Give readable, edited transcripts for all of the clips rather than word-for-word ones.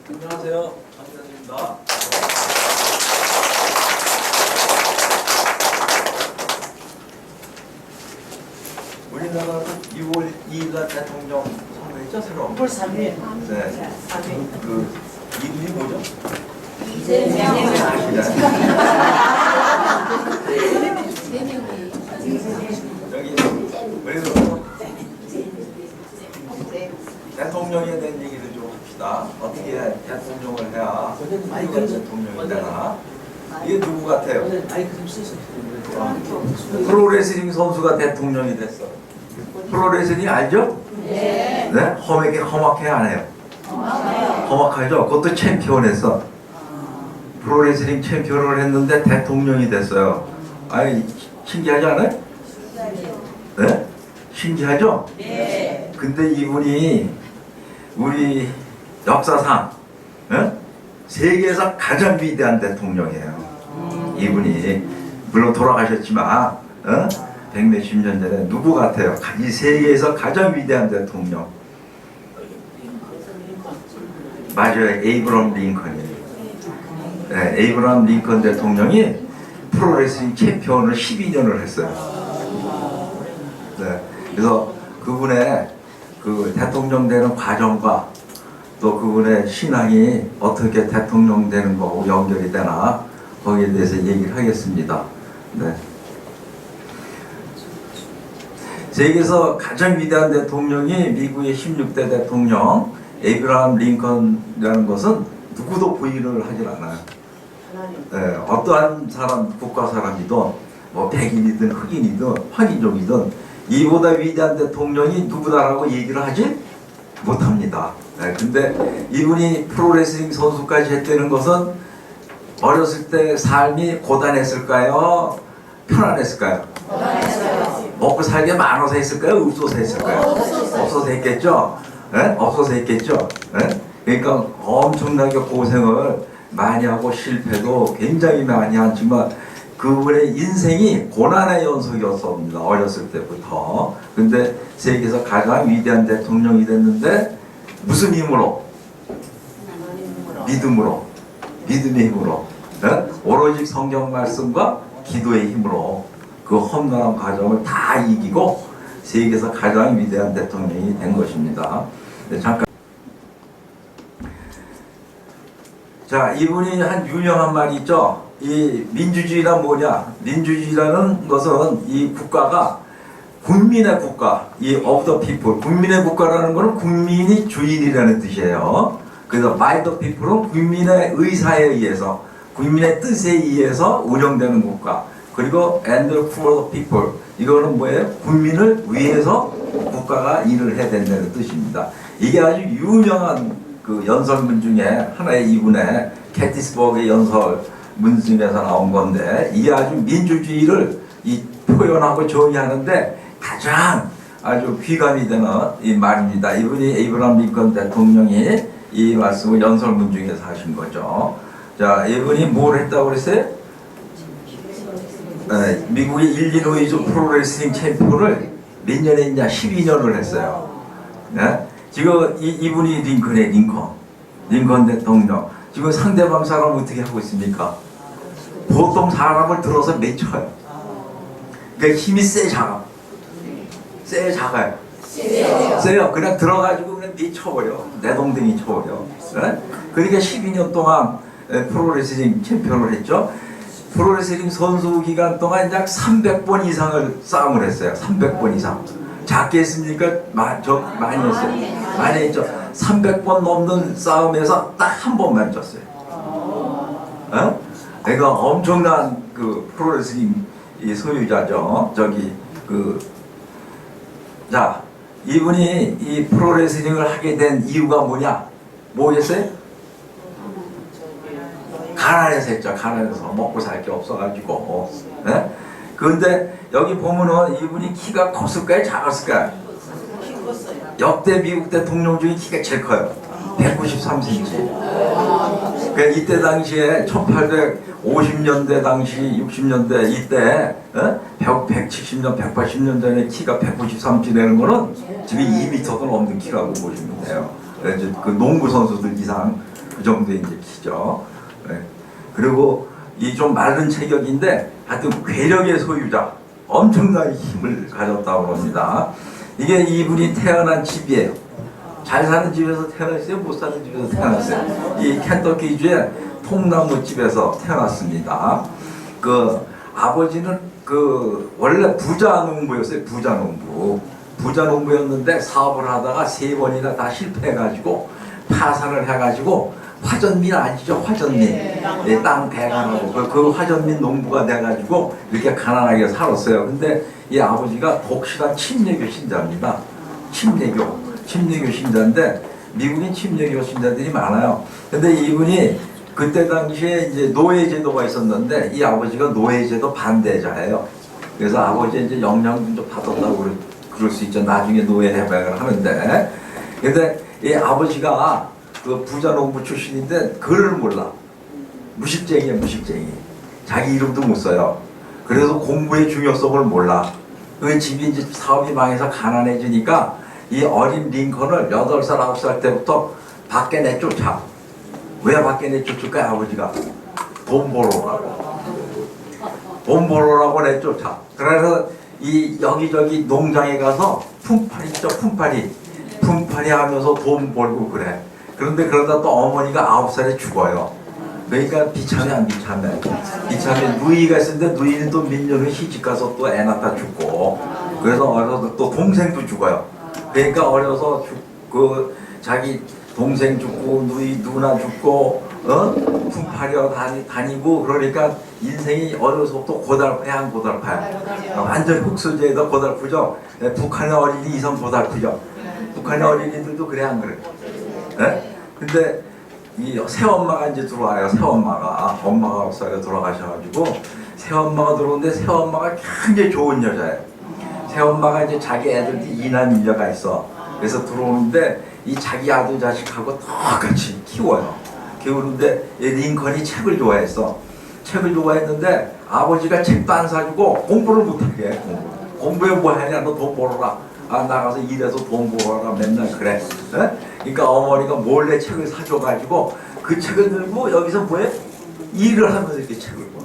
안녕하세요. 박기자입니다. 우리나라는 6월 2일날 대통령 선거했죠, 새로. 6월 3일. 네. 3일. 그 이름이 뭐죠? 이재명. 여기 그래서 대통령에 대한 얘기를 좀 합시다. 어떻게 대통령을 해야 누가 대통령이 되나? 이게 누구 같아요? 프로레슬링 선수가 대통령이 됐어. 프로레슬링 알죠? 네. 네? 험하게 안 해요. 험악하죠? 그것도 챔피언했어. 프로레슬링 챔피언을 했는데 대통령이 됐어요. 아니, 신기하지 않아요? 네? 신기하죠? 네. 근데 이분이 우리 역사상 세계에서 가장 위대한 대통령이에요. 이분이 물론 돌아가셨지만 백몇십 년 전에 누구 같아요? 이 세계에서 가장 위대한 대통령. 맞아요. 에이브럼 링컨이에요. 네, 에이브럼 링컨 대통령이 프로레슬링 챔피언을 12년을 했어요. 네, 그래서 그분의 그 대통령 되는 과정과 또 그분의 신앙이 어떻게 대통령 되는 거하고 연결이 되나 거기에 대해서 얘기를 하겠습니다. 네. 세계에서 가장 위대한 대통령이 미국의 16대 대통령 에이브라함 링컨이라는 것은 누구도 부인을 하질 않아요. 네, 어떠한 사람, 국가 사람이든 뭐 백인이든 흑인이든 황인종이든 이보다 위대한 대통령이 누구다라고 얘기를 하지 못합니다. 네, 근데 이분이 프로레슬링 선수까지 했다는 것은 어렸을 때 삶이 고단했을까요? 편안했을까요? 고단했어요. 먹고 살게 많아서 했을까요? 없어서 했을까요? 없어서 했겠죠? 네? 없어서 했겠죠? 네? 그러니까 엄청나게 고생을 많이 하고 실패도 굉장히 많이 하지만 그분의 인생이 고난의 연속이었습니다. 어렸을 때부터. 근데 세계에서 가장 위대한 대통령이 됐는데 무슨 힘으로? 믿음으로. 믿음의 힘으로. 네? 오로지 성경 말씀과 기도의 힘으로 그 험난한 과정을 다 이기고 세계에서 가장 위대한 대통령이 된 것입니다. 네, 잠깐. 자, 이분이 한 유명한 말이 있죠. 이 민주주의란 뭐냐? 민주주의라는 것은 이 국가가 국민의 국가, 이 of the people, 국민의 국가라는 것은 국민이 주인이라는 뜻이에요. 그래서 by the people은 국민의 의사에 의해서, 국민의 뜻에 의해서 운영되는 국가. 그리고 and for the people, 이거는 뭐예요? 국민을 위해서 국가가 일을 해야 된다는 뜻입니다. 이게 아주 유명한 그 연설문 중에 하나의 이분의 게티스버그의 연설문 중에서 나온 건데 이게 아주 민주주의를 이 표현하고 정의하는데 가장 아주 귀감이 되는 이 말입니다. 이분이 에이브람 링컨 대통령이 이 말씀을 연설문 중에서 하신 거죠. 자, 이분이 뭘 했다고 그랬어요? 네, 미국의 일리노이주 프로레슬링 챔피언을 몇 년에 했냐? 12년을 했어요. 네? 지금 이분이 링컨 대통령. 지금 상대방 사람은 어떻게 하고 있습니까? 보통 사람을 들어서 맺혀요. 그러니까 힘이 작아요. 세요. 그냥 들어가지고 그냥 맺혀버려. 내동댕이 쳐버려. 네? 그러니까 12년 동안 프로레슬링 챔피언을 했죠. 프로레슬링 선수 기간 동안 약 300번 이상을 싸움을 했어요. 300번 이상. 작게 했습니까? 많이 했어요. 많이 했죠. 300번 넘는 싸움에서 딱 한 번만 졌어요. 내가 엄청난 그 프로레슬링 소유자죠. 자, 이분이 이 프로레슬링을 하게 된 이유가 뭐냐? 뭐겠어요? 가난해서 했죠. 가난해서 먹고 살 게 없어가지고. 네? 그런데 여기 보면은 이분이 키가 컸을까요? 작았을까요? 역대 미국 대통령 중에 키가 제일 커요. 193cm. 그러니까 이때 당시에 1850년대 당시 60년대 이때 170년 180년 전에 키가 193cm 되는 거는 지금 2m도 넘는 키라고 보시면 돼요. 그 농구 선수들 이상 그 정도 이제 키죠. 네. 그리고 이 좀 마른 체격인데 하여튼 괴력의 소유자, 엄청난 힘을 가졌다고 합니다. 이게 이분이 태어난 집이에요. 잘 사는 집에서 태어났어요? 못 사는 집에서 태어났어요? 이 켄터키주의 통나무 집에서 태어났습니다. 그 아버지는 그 원래 부자 농부였어요. 부자 농부. 부자 농부였는데 사업을 하다가 3번이나 다 실패해가지고 파산을 해가지고 화전민 아시죠? 화전민. 예, 땅 대간하고 그 화전민 농부가 돼가지고 이렇게 가난하게 살았어요. 근데 이 아버지가 독실한 침례교 신자입니다. 침례교 신자인데 미국인 침례교 신자들이 많아요. 근데 이분이 그때 당시에 이제 노예제도가 있었는데 이 아버지가 노예제도 반대자예요. 그래서 아버지 이제 영향 좀 받았다고 그럴 수 있죠. 나중에 노예 해방을 하는데. 근데 이 아버지가 그 부자 농부 출신인데 글을 몰라. 무식쟁이야, 무식쟁이. 자기 이름도 못 써요. 그래서 공부의 중요성을 몰라. 그 집이 이제 사업이 망해서 가난해지니까 이 어린 링컨을 8살, 9살 때부터 밖에 내쫓아. 왜 밖에 내쫓을까요, 아버지가? 돈 벌어라고. 돈 벌어라고 내쫓아. 그래서 이 여기저기 농장에 가서 품팔이 있죠, 품팔이 하면서 돈 벌고 그래. 그런데 그러다 또 어머니가 9살에 죽어요. 그러니까 비참해 안 비참해? 비참해. 누이가 있었는데 누이는 또 민년을 시집가서 또 애 낳다 죽고, 그래서 어려서 또 동생도 죽어요. 그러니까 어려서 그 자기 동생 죽고 누이 누나 죽고 품팔이어 다니고 그러니까 인생이 어려서부터 고달파야 고달파야. 완전 흑수저에다 고달프죠. 북한의 어린이 이상 고달프죠. 북한의 어린이들도 그래 안 그래? 네? 근데 이 새엄마가 이제 들어와요. 새엄마가 엄마가 없어요. 돌아가셔가지고 새엄마가 들어오는데 새엄마가 굉장히 좋은 여자예요. 새엄마가 이제 자기 애들이 2남 1녀가 있어. 그래서 들어오는데 이 자기 아들 자식하고 똑같이 키워요. 키우는데 이 링컨이 책을 좋아했어. 책을 좋아했는데 아버지가 책도 안 사주고 공부를 못하게 해. 공부에 뭐 하냐, 너 돈 벌어라. 나가서 일해서 돈 벌어라. 맨날 그래. 에? 그러니까 어머니가 몰래 책을 사줘가지고 그 책을 들고 여기서 뭐해? 일을 하면서 이렇게 책을 봐.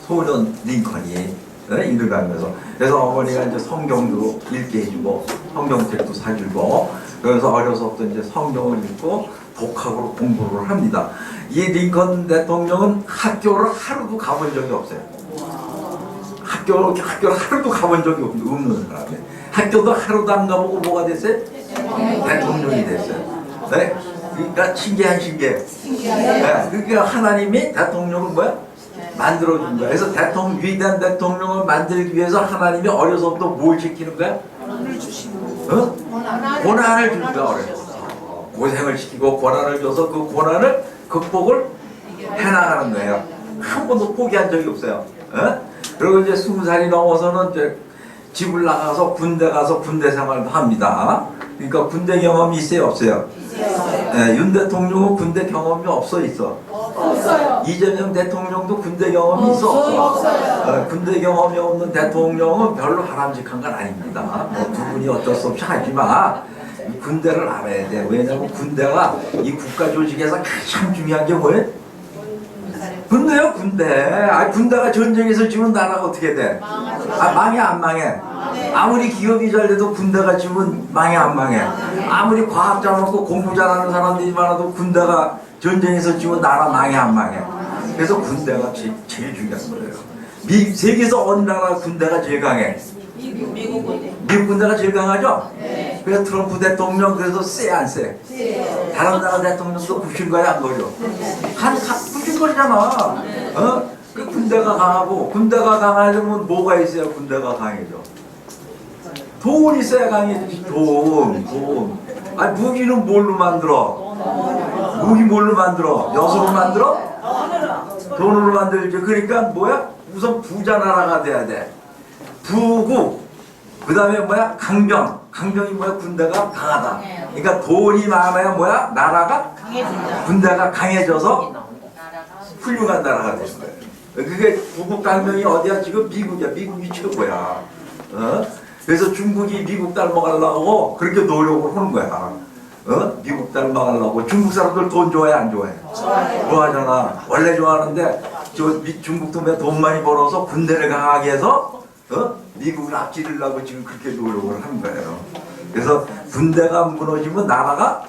소년 링컨이 일을 가면서. 그래서 어머니가 이제 성경도 읽게 해주고 성경책도 사주고, 그래서 어려서부터 이제 성경을 읽고 독학으로 공부를 합니다. 이 링컨 대통령은 학교를 하루도 가본 적이 없어요. 학교를 하루도 가본 적이 없는 사람이에요. 학교도 하루도 안 가보고 뭐가 됐어요? 대통령이 됐어요. 네? 그러니까 신기해. 네? 그러니까 하나님이 대통령을 뭐야? 만들어준 거야. 그래서 위대한 대통령을 만들기 위해서 하나님이 어려서부터 뭘 시키는 거야? 고난을 주는 거야. 어려서 고생을 시키고 고난을 줘서 그 고난을 극복을 해나가는 거예요. 한 번도 포기한 적이 없어요. 그리고 이제 20살이 넘어서는 이제 집을 나가서 군대 가서 군대 생활도 합니다. 그러니까 군대 경험이 있어요, 없어요? 네, 윤 대통령은 군대 경험이 있어? 없어요. 이재명 대통령도 군대 경험이 있어? 없어요. 군대 경험이 없는 대통령은 별로 바람직한 건 아닙니다. 뭐 두 분이 어쩔 수 없이 하지만 군대를 알아야 돼. 왜냐면 군대가 이 국가 조직에서 가장 중요한 게 뭐예요? 군대요, 군대. 군대가 전쟁에서 지면 나라가 어떻게 돼? 망해, 안 망해? 아무리 기업이 잘 돼도 군대가 지면 망해, 안 망해? 아무리 과학자 많고 공부 잘하는 사람들이 많아도 군대가 전쟁에서 지면 나라 망해, 안 망해? 그래서 군대가 제일 중요한 거예요. 세계에서 어느 나라 군대가 제일 강해? 미국 군대가 제일 강하죠? 네. 그래서 트럼프 대통령 그래서 쎄 안 쎄? 다른 나라 대통령도 부실거려 안 거려? 부실거리잖아. 그 군대가 강하고, 군대가 강하려면 뭐가 있어야 군대가 강해져? 돈 있어야 강해지지. 돈. 무기는 뭘로 만들어? 무기 뭘로 만들어? 엿으로 만들어? 돈으로 만들지. 그러니까 뭐야? 우선 부자 나라가 돼야 돼. 부국. 그 다음에 뭐야? 강병이 뭐야? 군대가 강하다. 그러니까 돈이 많아야 뭐야? 나라가? 군대가 강해져서 훌륭한 나라가 되는 거예요. 그게 부국 강병이 어디야? 지금 미국이야. 미국이 최고야. 그래서 중국이 미국 닮아가려고 그렇게 노력을 하는 거야. 미국 닮아가려고. 중국 사람들 돈 좋아해 안 좋아해? 좋아하잖아. 원래 좋아하는데 중국도 돈 많이 벌어서 군대를 강하게 해서 미국을 앞지르려고 지금 그렇게 노력을 하는 거예요. 그래서 군대가 무너지면 나라가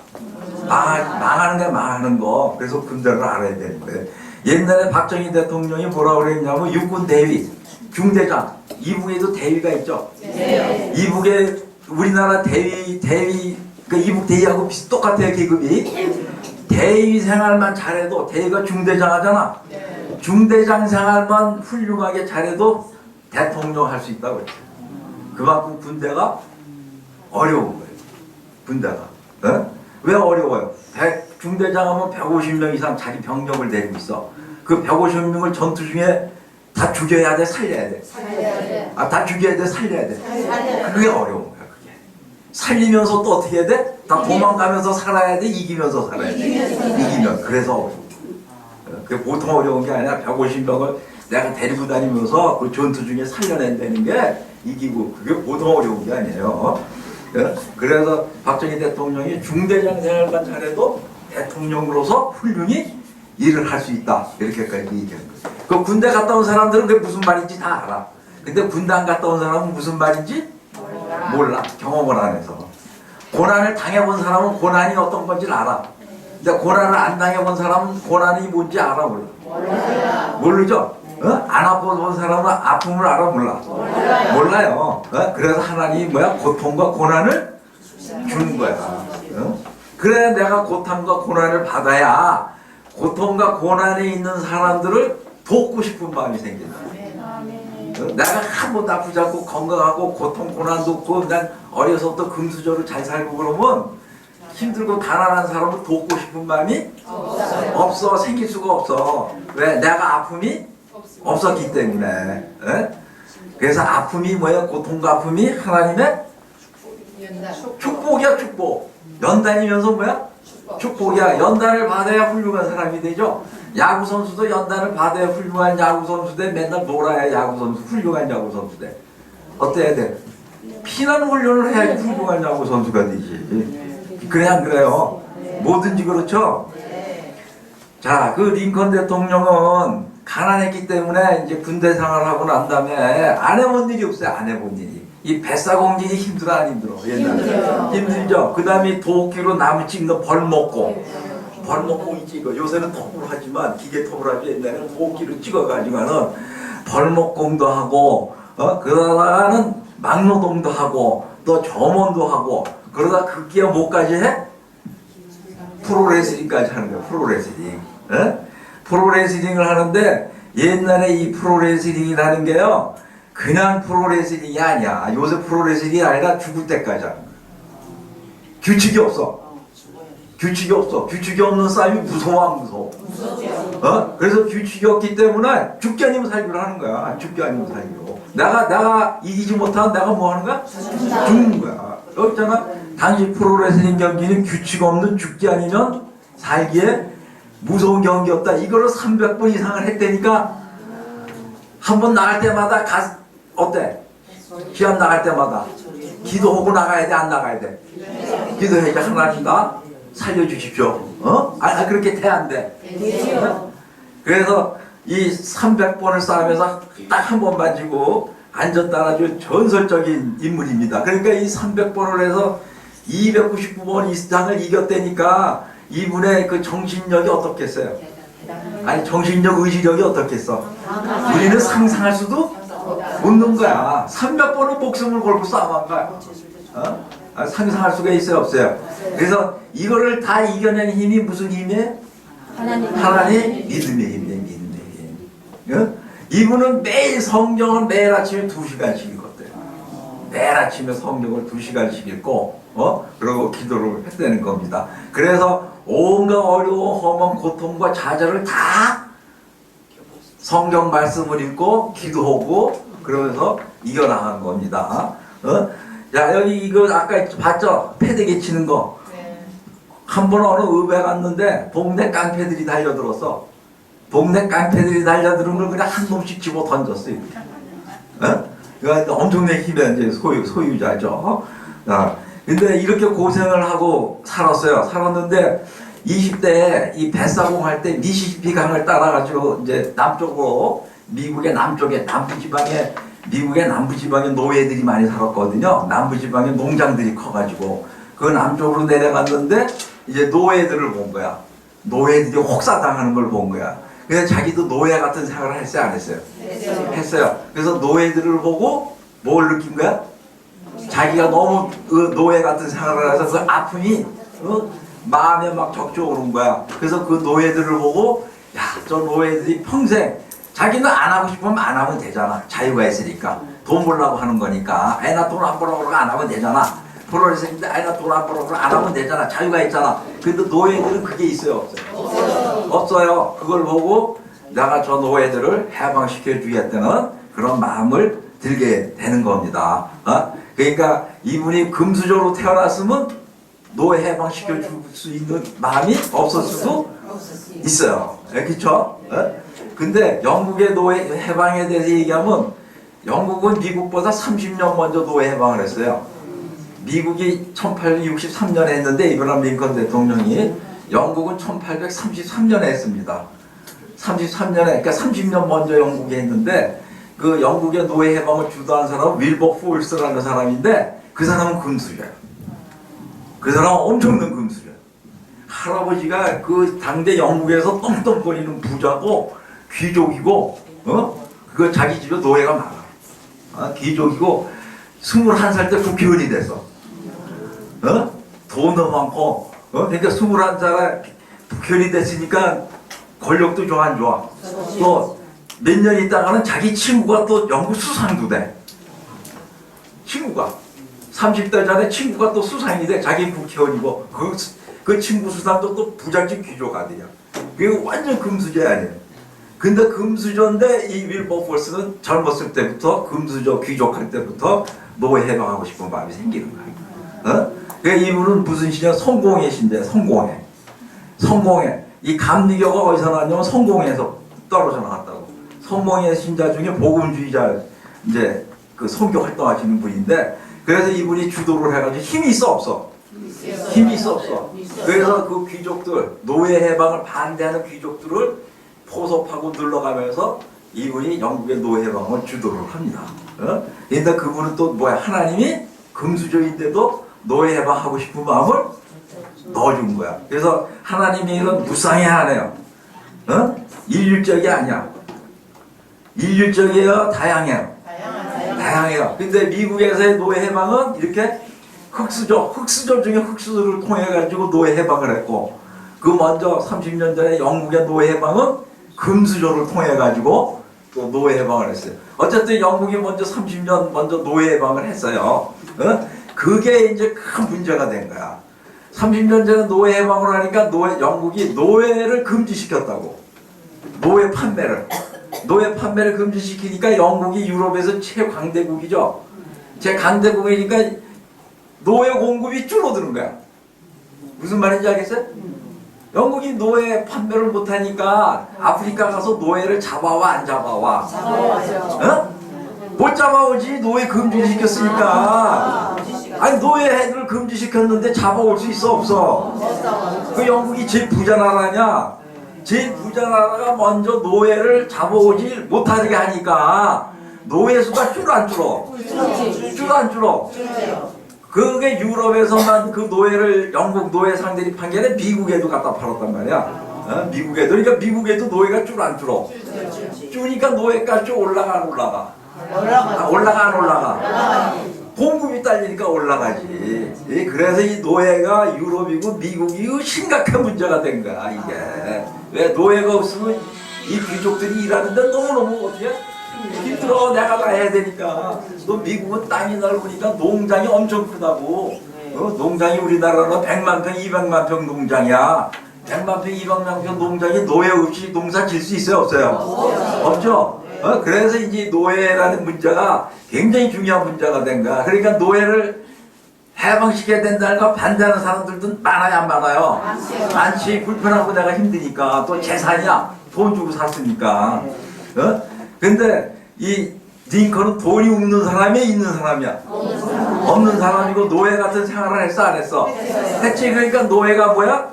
망하는 게 망하는 거. 그래서 군대를 알아야 되는 거예요. 옛날에 박정희 대통령이 뭐라고 그랬냐면 육군 대위, 중대장, 이북에도 대위가 있죠. 네. 이북에 우리나라 대위 그 이북 대위하고 똑같아요. 계급이. 대위 생활만 잘해도 대위가 중대장 하잖아. 중대장 생활만 훌륭하게 잘해도 대통령 할 수 있다고 했죠. 그만큼 군대가 어려운 거예요. 군대가. 왜 어려워요? 중대장 하면 150명 이상 자기 병력을 데리고 있어. 그 150명을 전투 중에 다 죽여야 돼, 살려야 돼? 다 죽여야 돼, 살려야 돼? 그게 어려운 거야, 그게. 살리면서 또 어떻게 해야 돼? 다 도망가면서 살아야 돼, 이기면서 살아야 돼? 이기면. 그래서 어려운 거야. 그게 보통 어려운 게 아니라 150명을 내가 데리고 다니면서 그 전투 중에 살려낸다는 게 이기고, 그게 보통 어려운 게 아니에요. 그래서 박정희 대통령이 중대장 생활만 잘해도 대통령으로서 훌륭히 일을 할 수 있다. 이렇게까지 얘기하는 거예요. 그 군대 갔다 온 사람들은 그게 무슨 말인지 다 알아. 근데 군대 안 갔다 온 사람은 무슨 말인지 몰라. 경험을 안 해서. 고난을 당해본 사람은 고난이 어떤 건지 알아. 근데 고난을 안 당해본 사람은 고난이 뭔지 알아 몰라. 모르죠? 안 아파본 사람은 아픔을 알아 몰라. 몰라요. 그래서 하나님이 고통과 고난을 주는 거야. 그래 내가 고통과 고난을 받아야 고통과 고난에 있는 사람들을 돕고 싶은 마음이 생긴다. 내가 한 번도 아프지 않고 건강하고 고통 고난도 없고 난 어려서부터 금수저로 잘 살고 그러면 힘들고 가난한 사람을 돕고 싶은 마음이 없어. 생길 수가 없어. 왜? 내가 아픔이 없었기 때문에. 그래서 아픔이 고통과 아픔이 하나님의 축복이야. 축복. 연단이면서 축복이야. 연단을 받아야 훌륭한 사람이 되죠. 야구 선수도 연단을 받아야 훌륭한 야구 선수 돼. 맨날 놀아야 야구 선수, 훌륭한 야구 선수 돼. 어때야 돼? 피난 훈련을 해야지 훌륭한 야구 선수가 되지. 그래 안 그래요? 뭐든지 그렇죠. 자, 그 링컨 대통령은 가난했기 때문에 이제 군대 생활하고 난 다음에 안 해본 일이 없어요. 안 해본 일이. 이 뱃사공 일이 힘들어 안 힘들어? 옛날에 힘들죠. 그 다음에 도끼로 나무 찍는 벌목공이 찍어. 요새는 톱으로 하지만 기계 톱으로 하지 옛날에는 도끼로 찍어가지고는 벌목공도 하고 그러다가는 막노동도 하고 또 점원도 하고 그러다 극기야 뭐까지 해? 프로레슬링까지 하는 거야. 프로레슬링. 프로레슬링을 하는데 옛날에 이 프로레슬링이라는 게요 그냥 프로레슬링이 아니야. 요새 프로레슬링이 아니라 죽을 때까지 하는 거야. 규칙이 없어. 규칙이 없어. 규칙이 없는 싸움이 무서워 안 무서워? 그래서 규칙이 없기 때문에 죽기 아니면 살기로 하는 거야. 죽기 아니면 살기로. 내가 이기지 못하면 내가 뭐 하는 거야? 죽는 거야. 여기 있잖아. 당시 프로레슬링 경기는 규칙 없는 죽기 아니면 살기에 무서운 경기였다. 이거를 300번 이상을 했다니까 한 번 나갈 때마다 어때? 시합 나갈 때마다 기도하고 나가야 돼? 안 나가야 돼? 기도해야지. 하나님 나 살려주십시오. 그렇게 돼야 안 돼. 그래서 이 300번을 싸우면서 딱 한 번만 지고 앉았다는 아주 전설적인 인물입니다. 그러니까 이 300번을 해서 299번 이상을 이겼다니까 이분의 그 정신력이 어떻겠어요? 아니 정신력, 의지력이 어떻겠어? 우리는 상상할 수도 없는 거야. 300번은 목숨을 걸고 싸움한 거야. 상상할 수가 있어요, 없어요? 그래서 이거를 다 이겨낸 힘이 무슨 힘이에요? 하나님 믿음의 힘이에요. 믿음의 힘. 이분은 매일 성경을 매일 아침에 2시간씩 읽었대요. 매일 아침에 성경을 2시간씩 읽고 그리고 기도를 했다는 겁니다. 그래서 온갖 어려워 험한 고통과 좌절을 다 성경 말씀을 읽고 기도하고 그러면서 이겨나간 겁니다. 자, 여기 이거 아까 봤죠? 패대기 치는 거. 한 번 어느 읍에 갔는데 동네 깡패들이 달려들었어. 동네 깡패들이 달려드는 걸 그냥 한 놈씩 집어 던졌어요. 그러니까 엄청나게 힘의 이제 소유자죠. 근데 이렇게 고생을 하고 살았어요. 살았는데 20대에 이 뱃사공 할 때 미시시피 강을 따라가지고 이제 남쪽으로 미국의 남쪽에 남부지방에 미국의 남부지방에 노예들이 많이 살았거든요. 남부지방에 농장들이 커가지고 그 남쪽으로 내려갔는데 이제 노예들을 본 거야. 노예들이 혹사당하는 걸 본 거야. 그래서 자기도 노예 같은 생활을 했어요, 안 했어요? 했어요. 그래서 노예들을 보고 뭘 느낀 거야? 자기가 너무 그 노예 같은 생활을 해서 그 아픔이 마음에 막 적셔오른 거야. 그래서 그 노예들을 보고 야, 저 노예들이 평생 자기는 안 하고 싶으면 안 하면 되잖아. 자유가 있으니까. 돈 벌려고 하는 거니까. 아이 나 돈 안 벌려고 안 하면 되잖아. 프로레슬링인데 아이 나 돈 안 벌려고 안 하면 되잖아. 자유가 있잖아. 근데 노예들은 그게 있어요, 없어요? 없어요. 그걸 보고 내가 저 노예들을 해방시켜 주겠다는 그런 마음을 들게 되는 겁니다. 그러니까 이분이 금수저로 태어났으면 노예 해방시켜 줄 수 있는 마음이 없었을 수도 있어요. 그렇죠? 근데 영국의 노예 해방에 대해서 얘기하면 영국은 미국보다 30년 먼저 노예 해방을 했어요. 미국이 1863년에 했는데 이브라함 링컨 대통령이 영국은 1833년에 했습니다. 33년에 그러니까 30년 먼저 영국이 했는데 그 영국의 노예 해방을 주도한 사람은 윌버 폴스라는 사람인데 그 사람은 금수저예요. 그 사람은 엄청난 금수저예요. 할아버지가 그 당대 영국에서 떵떵거리는 부자고 귀족이고 그 자기 집에 노예가 많아. 귀족이고 21살 때 국회의원이 돼서 돈도 많고 그러니까 21살에 국회의원이 됐으니까 권력도 좋아 안 좋아. 또 몇 년 있다가는 자기 친구가 또 영국 수상도 돼. 친구가 30대 전에 친구가 또 수상이 돼. 자기 국회의원이고 그 친구 수상도 또 부잣집 귀족 아들이야. 그게 완전 금수저 아니에요. 근데 금수저인데 이 윌버 폴스는 젊었을 때부터 금수저 귀족할 때부터 노예 해방하고 싶은 마음이 생기는 거야. 그러니까 이분은 무슨 신이야? 성공의 신자야. 성공의. 이 감리교가 어디서 나왔냐면 성공에서 떨어져 나왔다고. 성공의 신자 중에 복음주의자 이제 그 선교 활동하시는 분인데 그래서 이분이 주도를 해가지고 힘이 있어 없어? 힘이 있어 없어? 그래서 그 귀족들 노예 해방을 반대하는 귀족들을 포섭하고 눌러가면서 이분이 영국의 노예 해방을 주도를 합니다. 그런데 그분은 또 뭐야? 하나님이 금수저인데도 노예 해방하고 싶은 마음을 넣어준 거야. 그래서 하나님의 일은 무쌍해하네요. 일률적이 아니야. 일률적이에요? 다양해요? 다양해요. 근데 미국에서의 노예 해방은 이렇게 흑수저 중에 흑수저를 통해 가지고 노예 해방을 했고 그 먼저 30년 전에 영국의 노예 해방은 금수저를 통해 가지고 또 노예 해방을 했어요. 어쨌든 영국이 먼저 30년 먼저 노예 해방을 했어요. 그게 이제 큰 문제가 된 거야. 30년 전에 노예 해방을 하니까 영국이 노예를 금지시켰다고. 노예 판매를 금지시키니까 영국이 유럽에서 최강대국이죠. 최강대국이니까 노예 공급이 줄어드는 거야. 무슨 말인지 알겠어요? 영국이 노예 판매를 못하니까 아프리카 가서 노예를 잡아와 안 잡아와? 못 잡아오지. 노예 금지시켰으니까. 아니 노예를 금지시켰는데 잡아올 수 있어 없어? 그 영국이 제일 부자 나라냐? 제일 부자 나라가 먼저 노예를 잡아오지 못하게 하니까 노예 수가 줄 안 줄어? 줄 안 줄어? 그게 유럽에서만 그 노예를 영국 노예 상대리 판 게 아니라 미국에도 갖다 팔았단 말이야. 미국에도. 그러니까 미국에도 노예가 줄 안 줄어? 줄니까 노예값이 올라가 안 올라가? 올라가 안 올라가? 공급이 딸리니까 올라가지. 그래서 이 노예가 유럽이고 미국이 심각한 문제가 된 거야 이게. 왜 노예가 없으면 이 귀족들이 일하는데 너무너무 어떻게 힘들어. 내가 다 해야 되니까. 또 미국은 땅이 넓으니까 농장이 엄청 크다고. 농장이 우리나라는 100만 평, 200만 평 농장이야. 100만 평, 200만 평 농장이 노예 없이 농사 질 수 있어요? 없어요? 없죠? 그래서 이제 노예라는 문제가 굉장히 중요한 문제가 된 거야. 그러니까 노예를 해방시켜야 된다는 거 반대하는 사람들도 많아요, 안 많아요? 많지. 불편하고 내가 힘드니까. 또 재산이야. 돈 주고 샀으니까. 근데 이 링컨은 돈이 없는 사람이야, 있는 사람이야? 없는 사람이고 노예 같은 생활을 했어, 안 했어? 했지. 그러니까 노예가 뭐야?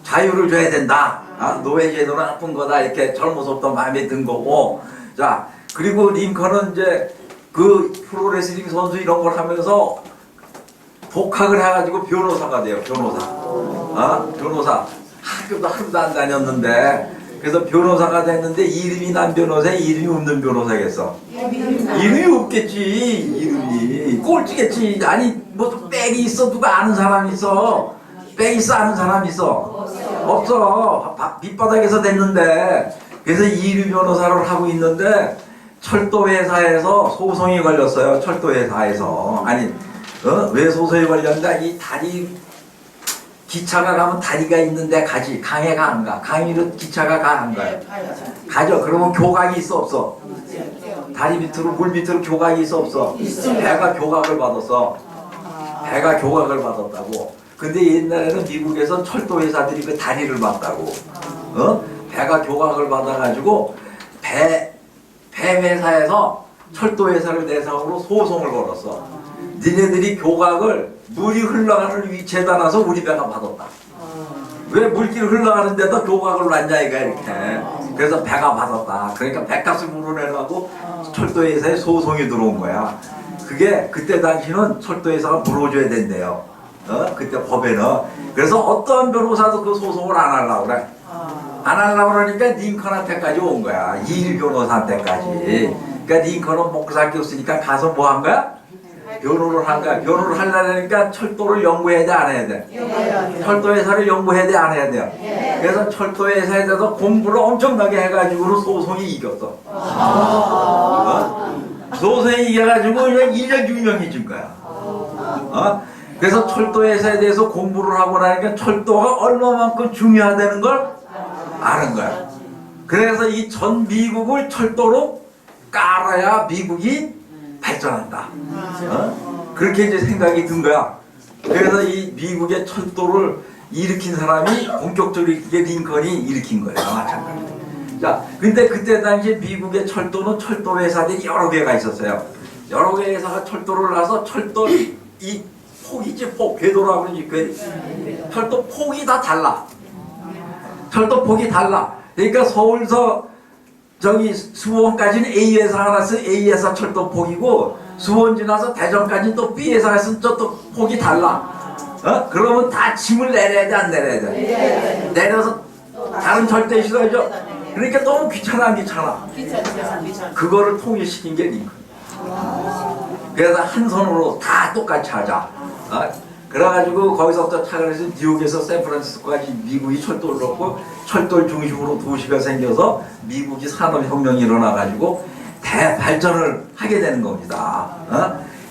자유를 줘야 된다. 노예 제도는 나쁜 거다. 이렇게 젊어서부터 마음에 든 거고. 자, 그리고 링컨은 이제 그 프로레슬링 선수 이런 걸 하면서 복학을 해가지고 변호사가 돼요. 변호사. 변호사. 학교도 하루도 안 다녔는데 그래서 변호사가 됐는데 이름이 난 변호사, 이름이 없는 변호사겠어. 이름이 없겠지. 이름이 꼴찌겠지. 아니 뭐 백이 있어? 누가 아는 사람이 있어? 백 있어 아는 사람이 있어? 없어. 밑바닥에서 됐는데 그래서 이류 변호사를 하고 있는데 철도 회사에서 소송이 걸렸어요. 철도 회사에서. 아니 왜 소송이 걸렸냐? 이 다리 기차가 가면 다리가 있는데 가지. 강에가 안 가. 강의로 기차가 가 안 가요? 가죠. 그러면 교각이 있어 없어? 다리 밑으로 물 밑으로 교각이 있어 없어? 배가 교각을 받았어. 배가 교각을 받았다고. 근데 옛날에는 미국에서 철도 회사들이 그 다리를 받다고. 배가 교각을 받아가지고 배 회사에서 철도 회사를 대상으로 소송을 걸었어. 니네들이 교각을 물이 흘러가는 위치에다 놔서 우리 배가 받았다. 왜 물길 흘러가는데도 교각을 놨냐 이거 이렇게. 그래서 배가 받았다. 그러니까 배값을 물어내려고 철도 회사에 소송이 들어온 거야. 그게 그때 당시는 철도 회사가 물어줘야 된대요. 그때 법에는. 그래서 어떤 변호사도 그 소송을 안 하려고 그래. 안 하려고 그러니까 링컨한테까지 온 거야. 이일 변호사한테까지. 그러니까 링컨은 먹고 살 게 없으니까 가서 뭐 한 거야? 변호를 한 거야. 변호를 하려니까 철도를 연구해야 돼, 안 해야 돼? 철도 회사를 연구해야 돼, 안 해야 돼요? 그래서 철도 회사에 대해서 공부를 엄청나게 해가지고 소송이 이겼어. 소송이 이겨가지고 그냥 인력 유명해진 거야. 그래서 철도 회사에 대해서 공부를 하고 나니까 철도가 얼마만큼 중요하다는 걸 아는 거야. 그래서 이 전 미국을 철도로 깔아야 미국이 발전한다. 그렇게 이제 생각이 든 거야. 그래서 이 미국의 철도를 일으킨 사람이 본격적으로 이게 링컨이 일으킨 거예요. 마찬가지로. 자, 근데 그때 당시 미국의 철도는 철도 회사들이 여러 개가 있었어요. 여러 개 회사가 철도를 나서 철도 이 폭이지 폭, 궤도라고 그러지. 철도 폭이 다 달라. 철도 폭이 달라. 그러니까 서울서 저기 수원까지는 A 회사가 나서 A 회사 철도 폭이고 수원 지나서 대전까지는 또 B 회사가 있으면 또 폭이 달라. 그러면 다 짐을 내려야 돼, 안 내려야 돼? 내려서 다른 절대 실어야죠. 그러니까 너무 귀찮아, 안 귀찮아? 그거를 통일시킨 게 링컨. 그래서 한 손으로 다 똑같이 하자. 그래가지고 거기서부터 착을 해서 뉴욕에서 샌프란시스코까지 미국이 철도를 넣고 철도를 중심으로 도시가 생겨서 미국이 산업혁명이 일어나가지고 대발전을 하게 되는 겁니다.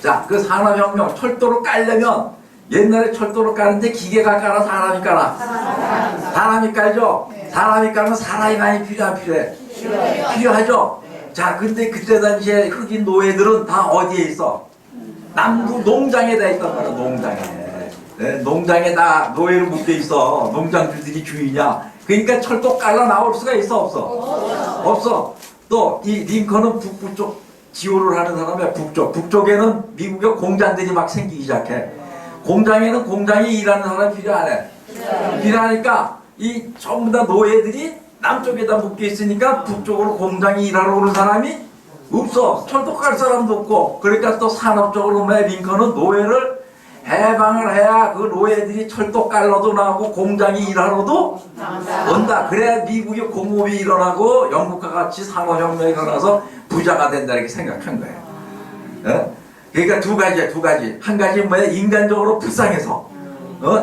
자, 그 산업혁명, 철도를 깔려면 옛날에 철도를 까는데 기계가 깔아, 사람이 깔아? 사람이 깔죠? 사람이 깔면 사람이 많이 필요해? 필요하죠? 자, 근데 그때 당시에 흑인 노예들은 다 어디에 있어? 남부 농장에 다 있단 말이야. 농장에. 네, 농장에 다 노예로 묶여 있어. 농장주들이 주인이야. 그러니까 철도 깔라 나올 수가 있어, 없어? 없어. 또 이 링컨은 북부 쪽 지원을 하는 사람이야. 북쪽에는 미국의 공장들이 막 생기기 시작해. 공장에는 공장에 일하는 사람이 필요 안 해? 필요하니까 이 전부 다 노예들이 남쪽에다 묶여 있으니까 북쪽으로 공장에 일하러 오는 사람이 없어. 철도 깔 사람도 없고. 그러니까 또 산업적으로 링컨은 노예를 해방을 해야 그 노예들이 철도 깔러도 나오고 공장에 일하러도 온다. 그래야 미국의 공업이 일어나고 영국과 같이 산업혁명이 일어나서 부자가 된다 이렇게 생각한 거예요. 그러니까 두 가지. 한 가지 뭐야? 인간적으로 불쌍해서.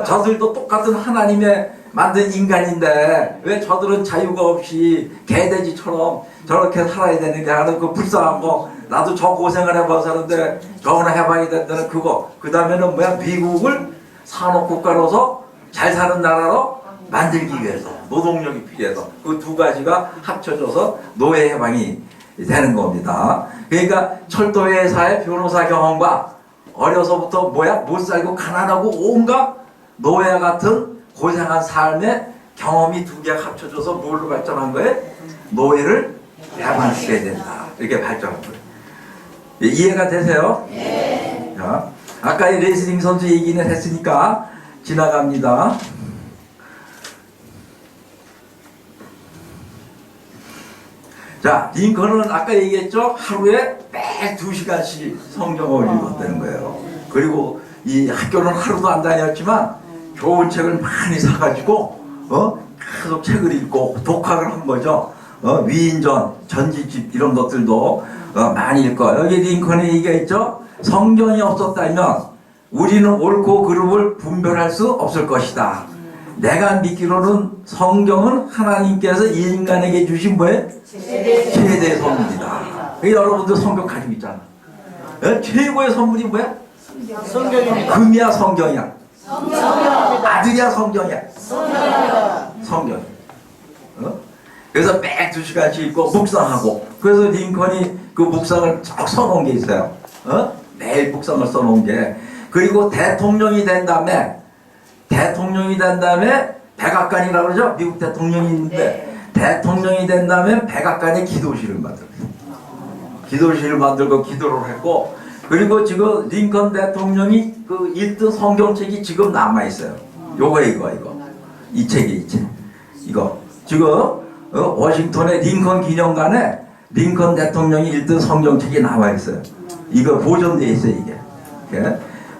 저들도 똑같은 하나님의 만든 인간인데 왜 저들은 자유가 없이 개돼지처럼 저렇게 살아야 되는데 하는 그 불쌍한 거. 나도 저 고생을 해봐서 하는데 저거나 해봐야 된다는 그거. 그 다음에는 뭐야? 미국을 산업국가로서 잘 사는 나라로 만들기 위해서 노동력이 필요해서 그 두 가지가 합쳐져서 노예 해방이 되는 겁니다. 그러니까 철도 회사의 변호사 경험과 어려서부터 뭐야? 못 살고 가난하고 온갖 노예 같은 고생한 삶의 경험이 두 개가 합쳐져서 뭘로 발전한 거예요? 노예를 해방시켜야 된다. 이렇게 발전한 거예요. 예, 이해가 되세요? 네. 자, 아까 이 레슬링 선수 얘기는 했으니까 지나갑니다. 자, 링컨은 아까 얘기했죠? 하루에 매 2시간씩 성경을 읽었다는 거예요. 그리고 이 학교는 하루도 안 다녔지만 좋은 책을 많이 사가지고 계속 책을 읽고 독학을 한 거죠. 위인전, 전지집 이런 것들도 많이 읽고 여기 링컨의 얘기가 있죠. 성경이 없었다면 우리는 옳고 그름을 분별할 수 없을 것이다. 내가 믿기로는 성경은 하나님께서 이 인간에게 주신 뭐예요? 최대의 선물이다. 여러분들 성경 가지고 있잖아. 최고의 선물이 뭐야? 성경입니다. 금이야 성경이야? 성경입니다. 아들이야 성경이야? 성경입니다. 성경. 그래서 매 2시간씩 읽고 묵상하고 그래서 링컨이 그 묵상을 쭉 써놓은 게 있어요. 매일 묵상을 써놓은 게 그리고 대통령이 된 다음에 백악관이라고 그러죠? 미국 대통령이 있는데 대통령이 된 다음에 백악관에 기도실을 만들었어요. 기도실을 만들고 기도를 했고 그리고 지금 링컨 대통령이 그 읽던 성경책이 지금 남아있어요. 이거 이 책이 이거 지금 워싱턴의 링컨 기념관에 링컨 대통령이 읽던 성경책이 나와있어요. 이거 보존되어 있어요. 이게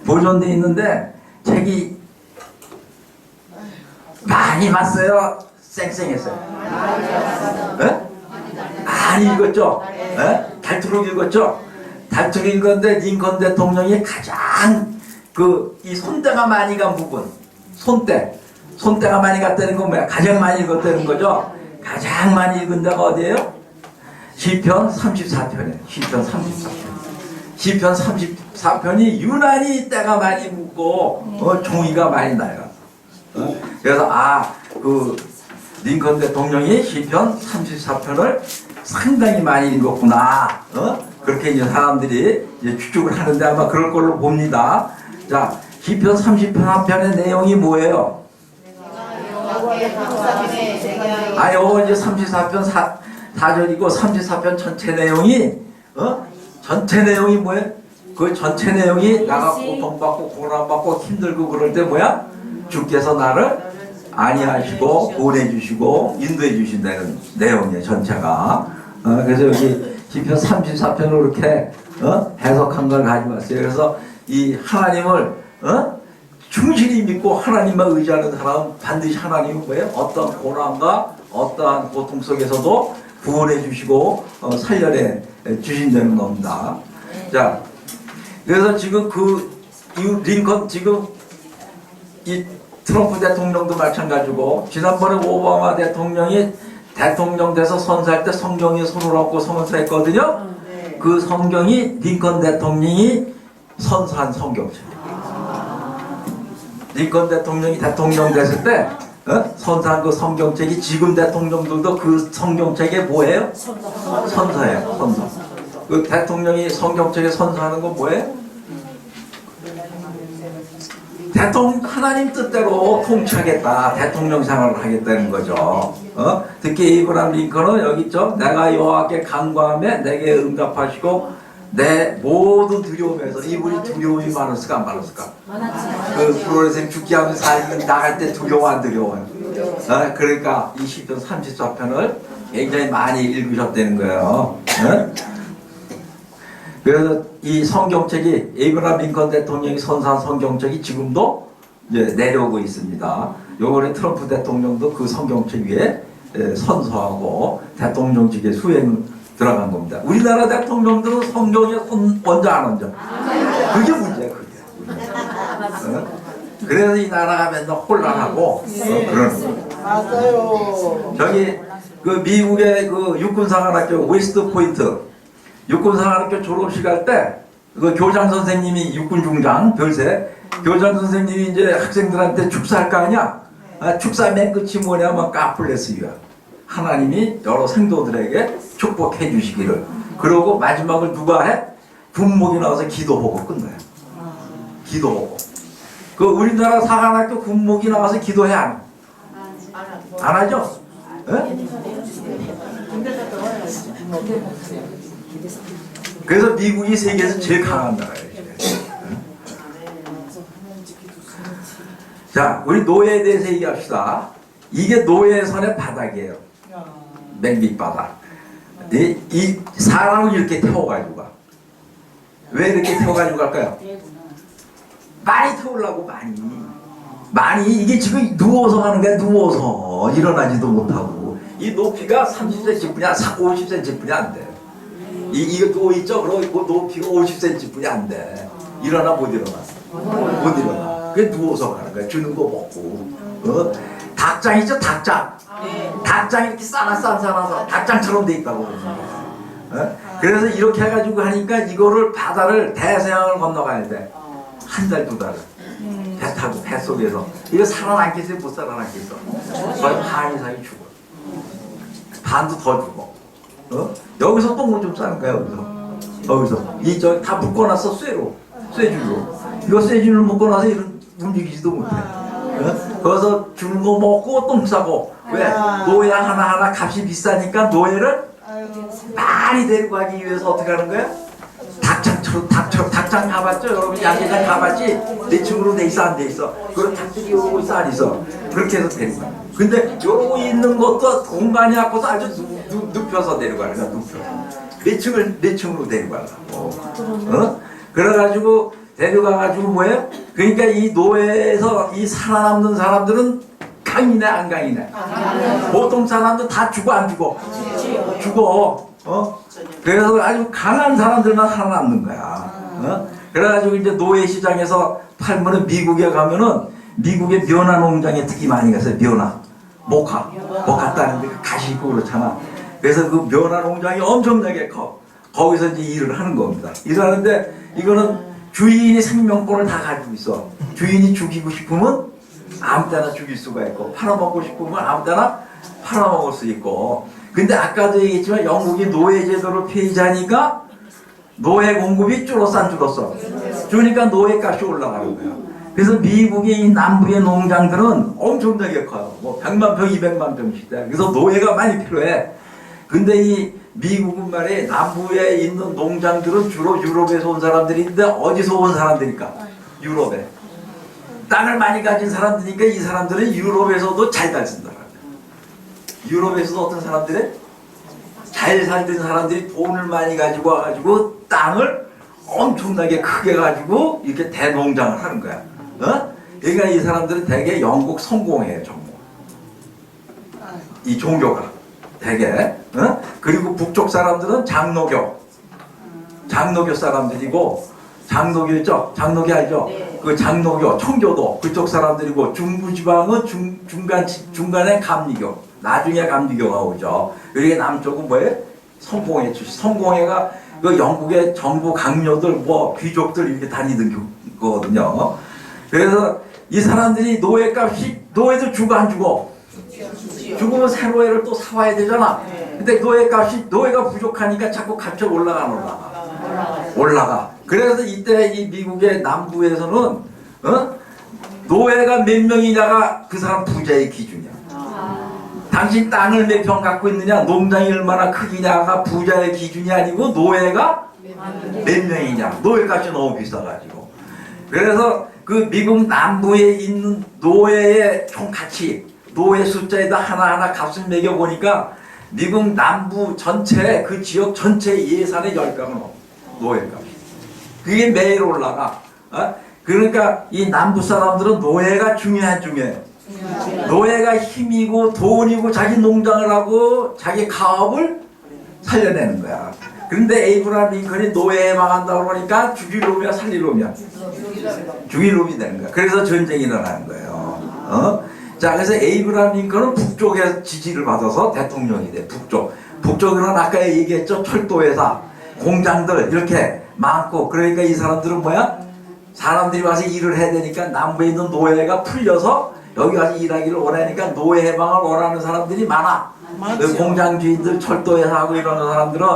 보존되어 있는데 책이 많이 봤어요? 쌩쌩했어요? 많이 읽었죠? 달투록 읽었죠? 달투록 읽었는데 링컨 대통령이 가장 이 손때가 많이 간 부분 손때가 많이 갔다는 건 뭐야? 가장 많이 읽었다는 거죠? 가장 많이 읽은 데가 어디예요? 시편 34편이에요. 시편 34편이 유난히 때가 많이 묻고 종이가 많이 나요. 그래서 링컨 대통령이 시편 34편을 상당히 많이 읽었구나. 그렇게 이제 사람들이 이제 추측을 하는데 아마 그럴 걸로 봅니다. 자, 시편 34편의 내용이 뭐예요? 요거 이제 34편 4절이고 34편 전체 내용이 전체 내용이 뭐예요? 그 전체 내용이 나가 고통받고 고난받고 힘들고 그럴 때 뭐야? 주께서 나를 안위하시고 보내주시고 인도해 주신다는 내용이에요. 전체가. 그래서 여기 시편 34편으로 이렇게 해석한 걸 가지고 왔어요. 그래서 이 하나님을 충실히 믿고 하나님만 의지하는 사람은 반드시 하나님은 뭐예요? 어떤 고난과 어떠한 고통 속에서도 구원해 주시고 살려내 주신다는 겁니다. 자, 그래서 지금 링컨 지금 이 트럼프 대통령도 마찬가지고 지난번에 오바마 대통령이 대통령 돼서 선서할 때 성경에 손을 얹고 선서했거든요. 그 성경이 링컨 대통령이 선서한 성경책. 링컨 대통령이 대통령 됐을 때 선서한 그 성경책이 지금 대통령들도 그 성경책에 뭐예요? 선서예요. 선서. 그 대통령이 성경책에 선서하는 건 뭐예요? 하나님 뜻대로 통치하겠다. 대통령 생활을 하겠다는 거죠. 특히 이브라함 링컨은 여기 있죠. 내가 여호와께 간구하며 내게 응답하시고 내 모든 두려움에서 이분이 두려움이 많았을까 안 많았을까? 그 프로레슬링 죽기 하면서 나갈 때 두려워 안 두려워요? 그러니까 이 시편 34편을 굉장히 많이 읽으셨다는 거예요. 그래서 이 성경책이 에이브라함 링컨 대통령이 선사한 성경책이 지금도 이제 내려오고 있습니다. 요번에 트럼프 대통령도 그 성경책 위에 선서하고 대통령직에 수행 들어간 겁니다. 우리나라 대통령들은 성경에 얹어 안 얹어? 그게 문제야, 그게. 그래서 이 나라가 맨날 혼란하고 그러는 거예요. 맞아요. 저기 그 미국의 그 육군사관학교 웨스트 포인트 육군사관학교 졸업식 할 때 그 교장 선생님이 육군 중장 별세 교장 선생님이 이제 학생들한테 축사할 거 아니야? 축사 맨 끝이 뭐냐면 까플레스유야. 하나님이 여러 생도들에게 축복해 주시기를. 그러고 마지막을 누가 해? 군목이 나와서 기도하고 끝나요. 기도하고. 그 우리나라 사관학교 군목이 나와서 기도해 안 하죠? 그래서 미국이 세계에서 제일 강한 나라예요. 자, 우리 노예에 대해서 얘기합시다. 이게 노예선의 바닥이에요. 맹빅 바닥. 이 사람을 이렇게 태워가지고 가. 왜 이렇게 태워가지고 갈까요? 많이 태우려고 많이 이게 지금 누워서 가는 거야. 누워서 일어나지도 못하고 이 높이가 30cm 뿐이 50cm 뿐이 안 돼. 이거 또 있죠? 그리고 높이가 50cm 뿐이 안 돼. 일어나 못 일어나. 그게 누워서 가는 거야. 주는 거 먹고. 닭장 있죠? 닭장. 닭장 이렇게 싸놔서 닭장처럼 돼 있다고. 그래서 이렇게 해가지고 하니까 이거를 바다를 대서양을 건너가야 돼. 한 달, 두 달을. 배 타고 배 속에서. 이거 살아남겠어요? 못 살아남겠어? 거의 반 이상이 죽어. 반도 더 죽어. 여기서 똥을 좀 싸는 거야, 여기서. 다 묶어놨어, 쇠줄로. 이거 쇠줄을 묶어놔서 이런 움직이지도 못해. 거기서 주는 거 먹고 똥 싸고. 왜? 노예 하나하나 값이 비싸니까 노예를 많이 데리고 가기 위해서 어떻게 하는 거야? 닭장 가봤죠? 여러분 양계장 가봤지? 네 층으로 돼 있어, 안 돼 있어? 그런 닭들이 요러고 있어, 안 있어? 그렇게 해서 데리고 가. 근데 요러고 있는 것도 공간이 갖고서 아주 눕혀서 데리고 가는 거야, 눕혀서. 네 층으로 데리고 가려고. 그래가지고 데려가가지고 뭐예요? 그러니까 이 노예에서 이 살아남는 사람들은 강이네, 안 강이네? 보통 사람들 다 죽어, 안 죽어? 죽어. 그래서 아주 강한 사람들만 살아남는 거야. 그래가지고 이제 노예 시장에서 팔면은 미국에 가면은 미국의 면화 농장에 특히 많이 갔어요. 면화, 목화 따는데 가시 있고 그렇잖아. 그래서 그 면화 농장이 엄청나게 커. 거기서 이제 일을 하는 겁니다. 일하는데 이거는 주인이 생명권을 다 가지고 있어. 주인이 죽이고 싶으면 아무 때나 죽일 수가 있고 팔아먹고 싶으면 아무 때나 팔아먹을 수 있고. 근데 아까도 얘기했지만 영국이 노예 제도를 폐지하니까 노예 공급이 줄었어. 그러니까 노예 값이 올라가는 거예요. 그래서 미국의 이 남부의 농장들은 엄청나게 커요. 뭐 100만 평, 200만 평씩 돼. 그래서 노예가 많이 필요해. 근데 이 미국은 말이야, 남부에 있는 농장들은 주로 유럽에서 온 사람들인데 어디서 온 사람들일까? 유럽에. 땅을 많이 가진 사람들이니까 이 사람들은 유럽에서도 잘 살던다. 유럽에서도 어떤 사람들이 잘 살던 사람들이 돈을 많이 가지고 와가지고 땅을 엄청나게 크게 가지고 이렇게 대농장을 하는 거야. 그러니까 이 사람들은 대개 영국 성공해요, 전부. 이 종교가 대개. 그리고 북쪽 사람들은 장로교 사람들이고, 장로교 있죠? 장로교 알죠? 네. 그 장로교, 청교도 그쪽 사람들이고, 중부지방은 중간에 감리교, 나중에 감리교가 오죠. 그리고 남쪽은 뭐예요? 성공회 출신. 성공회가 그 영국의 정부 강요들, 뭐 귀족들 이렇게 다니던 거거든요. 그래서 이 사람들이 노예들 죽어 안 죽어? 죽으면 새 노예를 또 사와야 되잖아. 근데 노예가 부족하니까 자꾸 값이 올라가. 그래서 이때 이 미국의 남부에서는 노예가 몇 명이냐가 그 사람 부자의 기준이야. 당신 땅을 몇 평 갖고 있느냐, 농장이 얼마나 크기냐가 부자의 기준이 아니고 노예가 몇 명이냐. 노예값이 너무 비싸가지고. 그래서 그 미국 남부에 있는 노예의 총가치, 노예 숫자에다 하나하나 값을 매겨보니까 미국 남부 전체, 그 지역 전체 예산의 10배가 넘어. 노예값이. 그게 매일 올라가. 그러니까 이 남부 사람들은 노예가 중요해. 노예가 힘이고 돈이고 자기 농장을 하고 자기 가업을 살려내는 거야. 그런데 에이브라함 링컨이 노예 해방한다고 그러니까 죽일 놈이야, 살릴 놈이야? 죽일 놈이 되는 거야. 그래서 전쟁이 일어나는 거예요. 자, 그래서 에이브라함 링컨은 북쪽에 지지를 받아서 대통령이 돼. 북쪽은 아까 얘기했죠. 철도회사, 공장들 이렇게 많고. 그러니까 이 사람들은 뭐야? 사람들이 와서 일을 해야 되니까 남부에 있는 노예가 풀려서 여기 와서 일하기를 원하니까 노예 해방을 원하는 사람들이 많아. 그 공장 주인들, 철도회사하고 이러는 사람들은.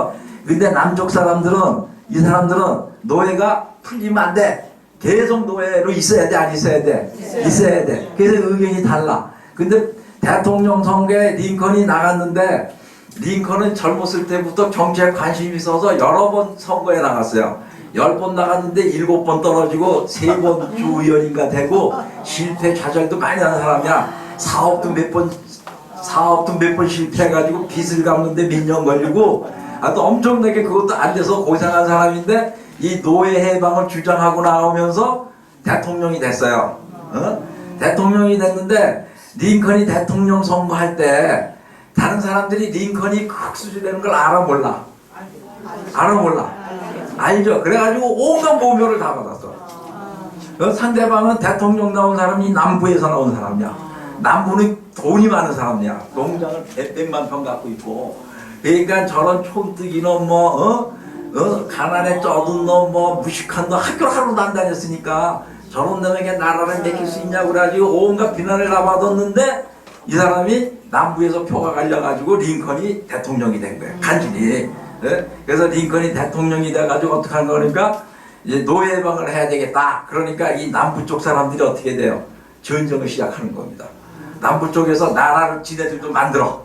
근데 남쪽 사람들은, 이 사람들은 노예가 풀리면 안 돼. 계속 노예로 있어야 돼, 안 있어야 돼? 있어야 돼. 그래서 의견이 달라. 근데 대통령 선거에 링컨이 나갔는데 링컨은 젊었을 때부터 정치에 관심이 있어서 여러 번 선거에 나갔어요. 10번 나갔는데 7번 떨어지고 3번 주의원인가 되고 실패 좌절도 많이 하는 사람이야. 사업도 몇 번 실패해가지고 빚을 갚는데 몇 년 걸리고 또 엄청나게 그것도 안 돼서 고생한 사람인데 이 노예 해방을 주장하고 나오면서 대통령이 됐어요. 대통령이 됐는데 링컨이 대통령 선거할 때 다른 사람들이 링컨이 흑수저 되는 걸 알아 몰라? 알아 몰라? 알죠? 그래가지고 온갖 모멸을 다 받았어. 상대방은 대통령 나온 사람이 남부에서 나온 사람이야. 남부는 돈이 많은 사람이야. 농장을 백만 평 갖고 있고. 그러니까 저런 촌뜨기 놈 가난에 쩌든 놈 무식한 놈 학교를 하루도 안 다녔으니까 저런 놈에게 나라를 맡길 수 있냐고 그래가지고 온갖 비난을 다 받았는데 이 사람이 남부에서 표가 갈려가지고 링컨이 대통령이 된 거예요. 간신히. 그래서 링컨이 대통령이 돼가지고 어떻게 한 거니까 이제 노예 해방을 해야 되겠다. 그러니까 이 남부 쪽 사람들이 어떻게 돼요? 전쟁을 시작하는 겁니다. 남부 쪽에서 나라를 지네들도 만들어.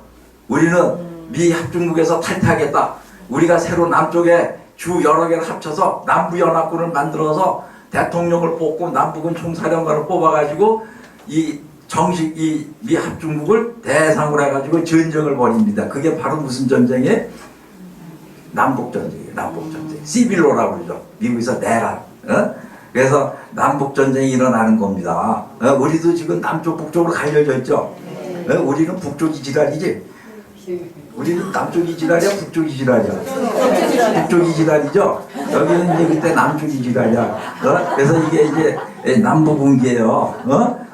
우리는 미 합중국에서 탈퇴하겠다. 우리가 새로 남쪽에 주 여러 개를 합쳐서 남부연합군을 만들어서 대통령을 뽑고 남북은 총사령관을 뽑아가지고 이 정식 이 미 합중국을 대상으로 해가지고 전쟁을 벌입니다. 그게 바로 무슨 전쟁이에요? 남북전쟁이에요. 남북전쟁. 시빌로라고 그러죠. 미국에서 내란. 그래서 남북전쟁이 일어나는 겁니다. 우리도 지금 남쪽 북쪽으로 갈려져 있죠. 우리는 북쪽이 지랄이지. 우리는 남쪽이 지랄이야, 북쪽이 지랄이야. 북쪽이 지랄이죠. 여기는 이제 그때 남쪽이 지랄이야. 그래서 이게 이제 남북분기예요.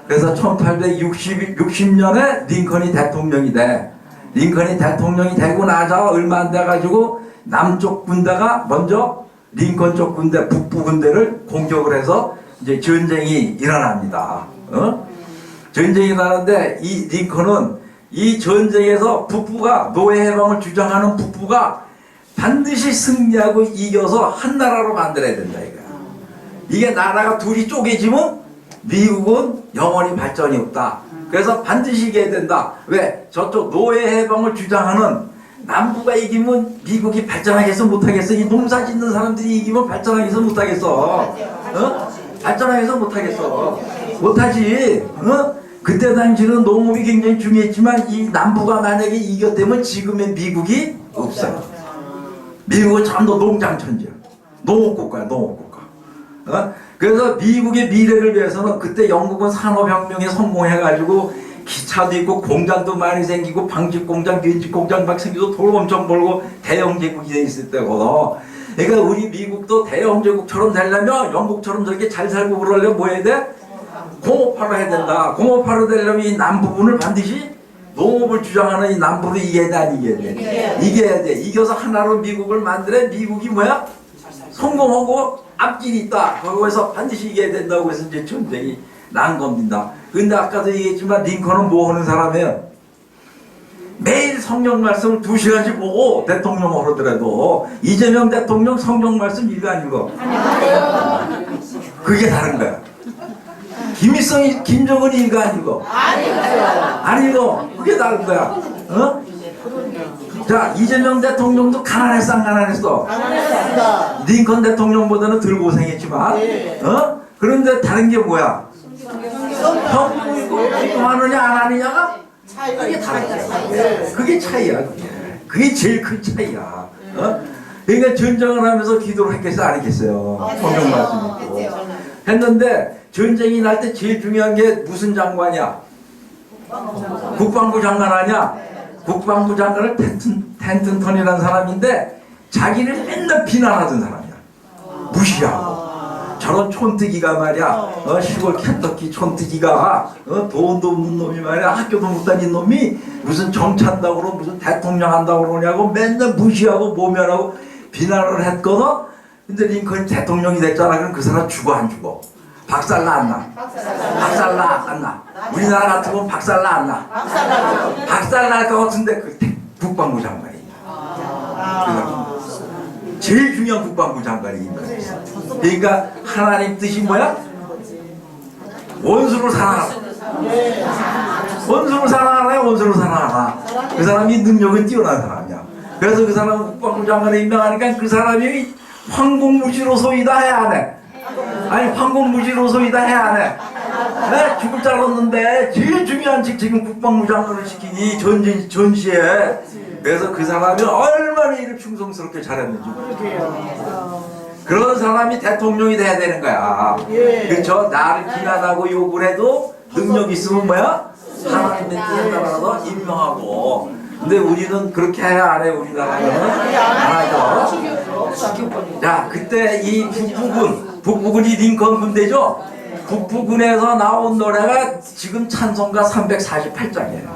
그래서 1860년에 링컨이 대통령이 돼. 링컨이 대통령이 되고 나서 얼마 안 돼가지고 남쪽 군대가 먼저 링컨 쪽 군대, 북부 군대를 공격을 해서 이제 전쟁이 일어납니다. 전쟁이 일어나는데 이 링컨은 이 전쟁에서 북부가 노예 해방을 주장하는 북부가 반드시 승리하고 이겨서 한 나라로 만들어야 된다 이거야. 이게 나라가 둘이 쪼개지면 미국은 영원히 발전이 없다. 그래서 반드시 이겨야 된다. 왜? 저쪽 노예 해방을 주장하는 남부가 이기면 미국이 발전하겠어 못하겠어? 이 농사 짓는 사람들이 이기면 발전하겠어 못하겠어? 발전하겠어 못하겠어? 못하지. 그때 당시는 농업이 굉장히 중요했지만 이 남부가 만약에 이겼다면 지금의 미국이 없어요. 미국은 전부 농장천지야. 농업국가야, 농업국가. 그래서 미국의 미래를 위해서는 그때 영국은 산업혁명에 성공해가지고 기차도 있고 공장도 많이 생기고 방직공장, 면직공장 막 생기고 돈 엄청 벌고 대영제국이 돼 있을 때거든. 그러니까 우리 미국도 대영제국처럼 되려면 영국처럼 저렇게 잘 살고 그러려면 뭐 해야 돼? 공업화를 해야 된다. 공업화로 되려면 이 남부분을 반드시 농업을 주장하는 이 남부를 이겨야 돼, 안 이겨야 돼? 이겨야 돼. 이겨서 하나로 미국을 만들어. 미국이 뭐야? 성공하고 앞길이 있다. 거기서 반드시 이겨야 된다고 해서 이제 전쟁이 난 겁니다. 근데 아까도 얘기했지만 링컨은 뭐 하는 사람이에요? 매일 성경 말씀을 2시간씩 보고 대통령 하더라도 이재명 대통령 성경 말씀 읽어 안 읽어? 그게 다른 거야. 김일성이, 김정은이 읽어 안 읽어? 안 읽어. 그게 다른 거야. 자, 이재명 대통령도 가난했어 안 가난했어? 가난했습니다. 링컨 대통령보다는 덜 고생했지만 그런데 다른 게 뭐야? 형 이거 하느냐 안 하느냐가 그게 다른 거야. 그게 차이야. 그게 제일 큰 차이야. 그러니까 전쟁을 하면서 기도를 했겠어요 안 했겠어요? 성경 말씀 읽고 했는데 전쟁이 날 때 제일 중요한 게 무슨 장관이야? 국방부 장관 아니야? 국방부 장관을 텐튼턴이라는 사람인데 자기를 맨날 비난하던 사람이야. 무시하고. 저런 촌뜨기가 말이야. 시골 캔터키 촌뜨기가 돈도 없는 놈이 말이야. 학교도 못 다닌 놈이 무슨 정치한다고 그러고 무슨 대통령 한다고 그러냐고 맨날 무시하고 모면하고 비난을 했거든. 근데 링컨이 대통령이 됐잖아. 그럼 그 사람 죽어 안 죽어? 박살나 안 나? 박살나 안 나? 우리나라 같으면 박살나 안 나? 박살날 것 같은데 그 국방부 장관이 제일 중요한 국방부 장관이 그러니까 하나님 뜻이 뭐야? 원수를 사랑하라. 원수를 사랑하라. 원수를 사랑하라. 그 사람이 능력은 뛰어난 사람이야. 그래서 그 사람 국방부 장관에 임명하니까 그 사람이 황공무지로소이다 해야 안 해? 아니 황공무지로소이다 해야 안 해? 네? 죽을 줄 알았는데 제일 중요한 지금 국방부 장관을 시키니 전시에. 그래서 그 사람이 얼마나 일을 충성스럽게 잘했는지. 그런 사람이 대통령이 돼야 되는 거야. 그렇죠? 나를 비난하고 욕을 해도 능력 있으면 뭐야? 하나님의 뜻에 따라서 임명하고. 근데 우리는 그렇게 해야 안 해. 우리나라는 안 하죠. 자, 그때 이 북부군이 링컨 군대죠. 북부군에서 나온 노래가 지금 찬송가 348장이에요.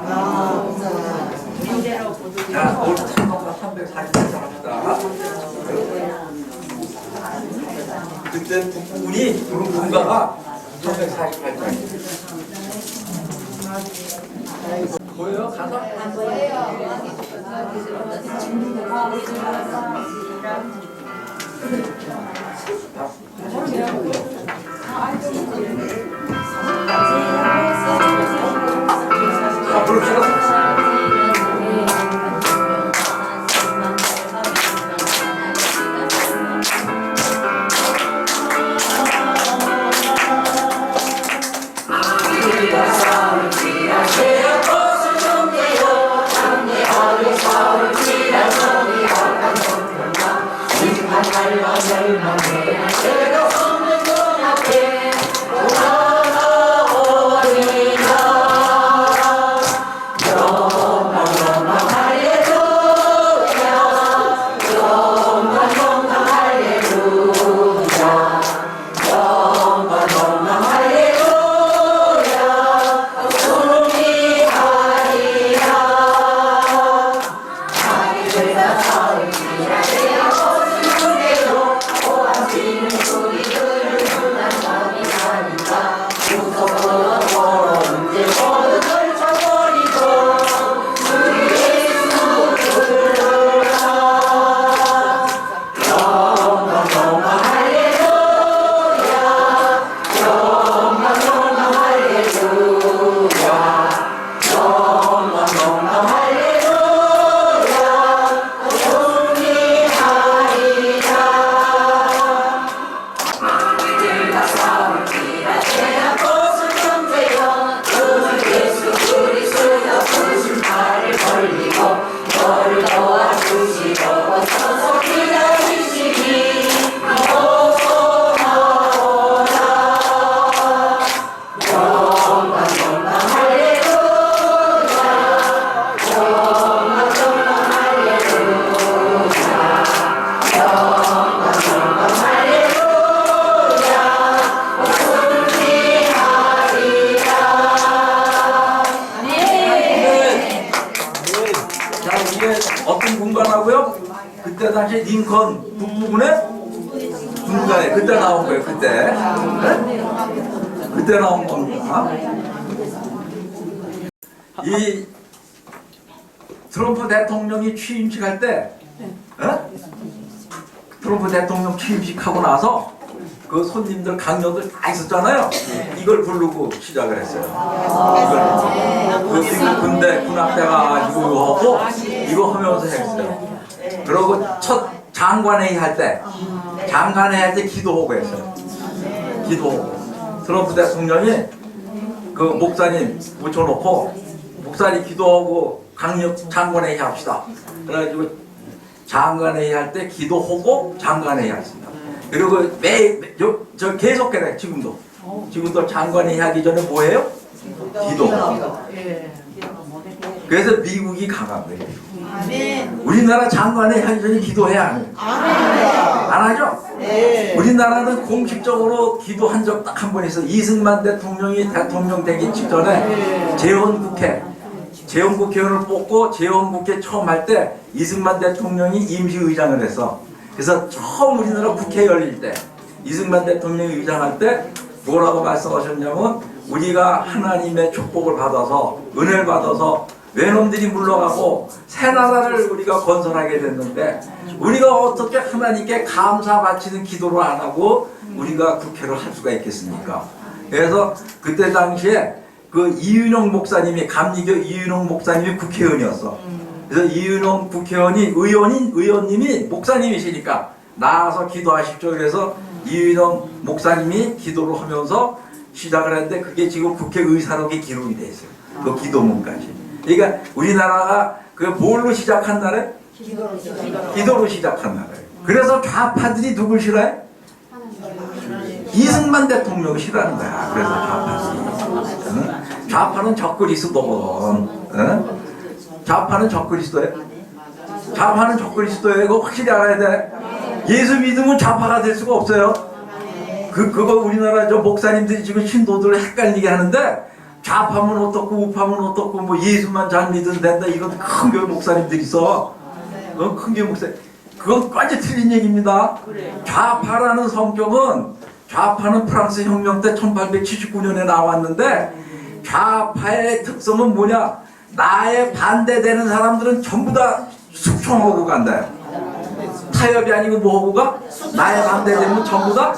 자, 오늘 찬송가 348장 합니다. 그때 북부군이 부른 군가가 348장이에요. 보여요? 가사? 안 보여요. 자, 부릅시다. 어떤 군가라고요? 그때 당시 링컨 북부군의 군가에 그때 나온 거예요. 그때 네? 그때 나온 겁니다. 이 트럼프 대통령이 취임식할 때 트럼프 대통령 취임식하고 나서 그 손님들 강요들 다 있었잖아요. 이걸 부르고 시작을 했어요. 이걸 그 군대 군악대가 이거 하고 이거 하면서 했어요. 그리고 첫 장관회의 할 때 기도하고 했어요. 기도하고 트럼프 대통령이 그 목사님 붙여놓고 목사님 기도하고 강력 장관회의 합시다. 그래가지고 장관회의 할 때 기도하고 장관회의 했습니다. 그리고 저 계속해요. 지금도 장관회의 하기 전에 뭐예요? 기도. 그래서 미국이 강한 거예요. 우리나라 장관회의 하기 전에 기도해야 안 해요. 안 하죠? 우리나라는 공식적으로 기도한 적 딱 한 번 있어. 이승만 대통령이 대통령 되기 직전에 재헌국회의원을 뽑고 재헌국회 처음 할 때 이승만 대통령이 임시의장을 했어. 그래서 처음 우리나라 국회 열릴 때 이승만 대통령이 의장할 때 뭐라고 말씀하셨냐면 우리가 하나님의 축복을 받아서 은혜를 받아서 외놈들이 물러가고 새 나라를 우리가 건설하게 됐는데 우리가 어떻게 하나님께 감사 바치는 기도를 안 하고 우리가 국회를 할 수가 있겠습니까? 그래서 그때 당시에 그 이윤영 목사님이 감리교 이윤영 목사님이 국회의원이었어. 그래서 이은영 국회의원이 의원님이 목사님이시니까 나와서 기도하십시오. 그래서 이은영 목사님이 기도를 하면서 시작을 했는데 그게 지금 국회의사록에 기록이 돼 있어요. 그 기도문까지. 그러니까 우리나라가 그 뭘로 시작한다래? 기도로 시작한다래. 그래서 좌파들이 누굴 싫어해? 이승만 대통령을 싫어하는 거야. 그래서 좌파들이. 응? 좌파는 적그리스도거든. 응? 좌파는 적그리스도예요. 좌파는 적그리스도예요. 이거 확실히 알아야 돼. 예수 믿으면 좌파가 될 수가 없어요. 그거 우리나라 저 목사님들이 지금 신도들을 헷갈리게 하는데 좌파면 어떻고 우파면 어떻고 뭐 예수만 잘 믿으면 된다 이런 큰 교회 목사님들이 있어. 큰 교회 목사 그건 완전 틀린 얘기입니다. 좌파라는 성격은 좌파는 프랑스 혁명 때 1879년에 나왔는데 좌파의 특성은 뭐냐? 나에 반대되는 사람들은 전부 다 숙청하고 간다. 타협이 아니고 뭐 하고 가? 나에 반대되면 전부 다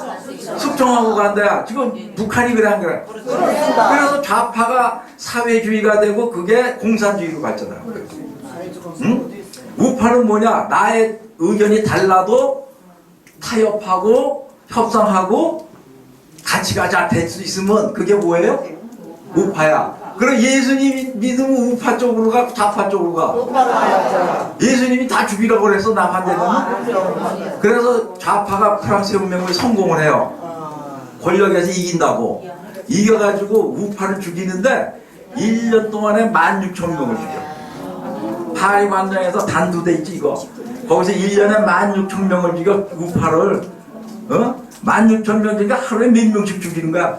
숙청하고 간다. 지금 북한이 그래 안 그래? 그래서 좌파가 사회주의가 되고 그게 공산주의로 발전하고 그래. 응? 우파는 뭐냐? 나의 의견이 달라도 타협하고 협상하고 같이 가자 될 수 있으면 그게 뭐예요? 우파야. 그럼 예수님이 믿으면 우파 쪽으로 가, 좌파 쪽으로 가. 예수님이 다 죽이라고 그래서 나 반대되면. 그래서 좌파가 프랑스 혁명을 성공을 해요. 권력에서 이긴다고. 이겨가지고 우파를 죽이는데 1년 동안에 16,000명을 죽여. 파리 광장에서 단두대 있지 이거. 거기서 1년에 16,000명을 죽여 우파를. 16,000명 중에 하루에 몇 명씩 죽이는 거야?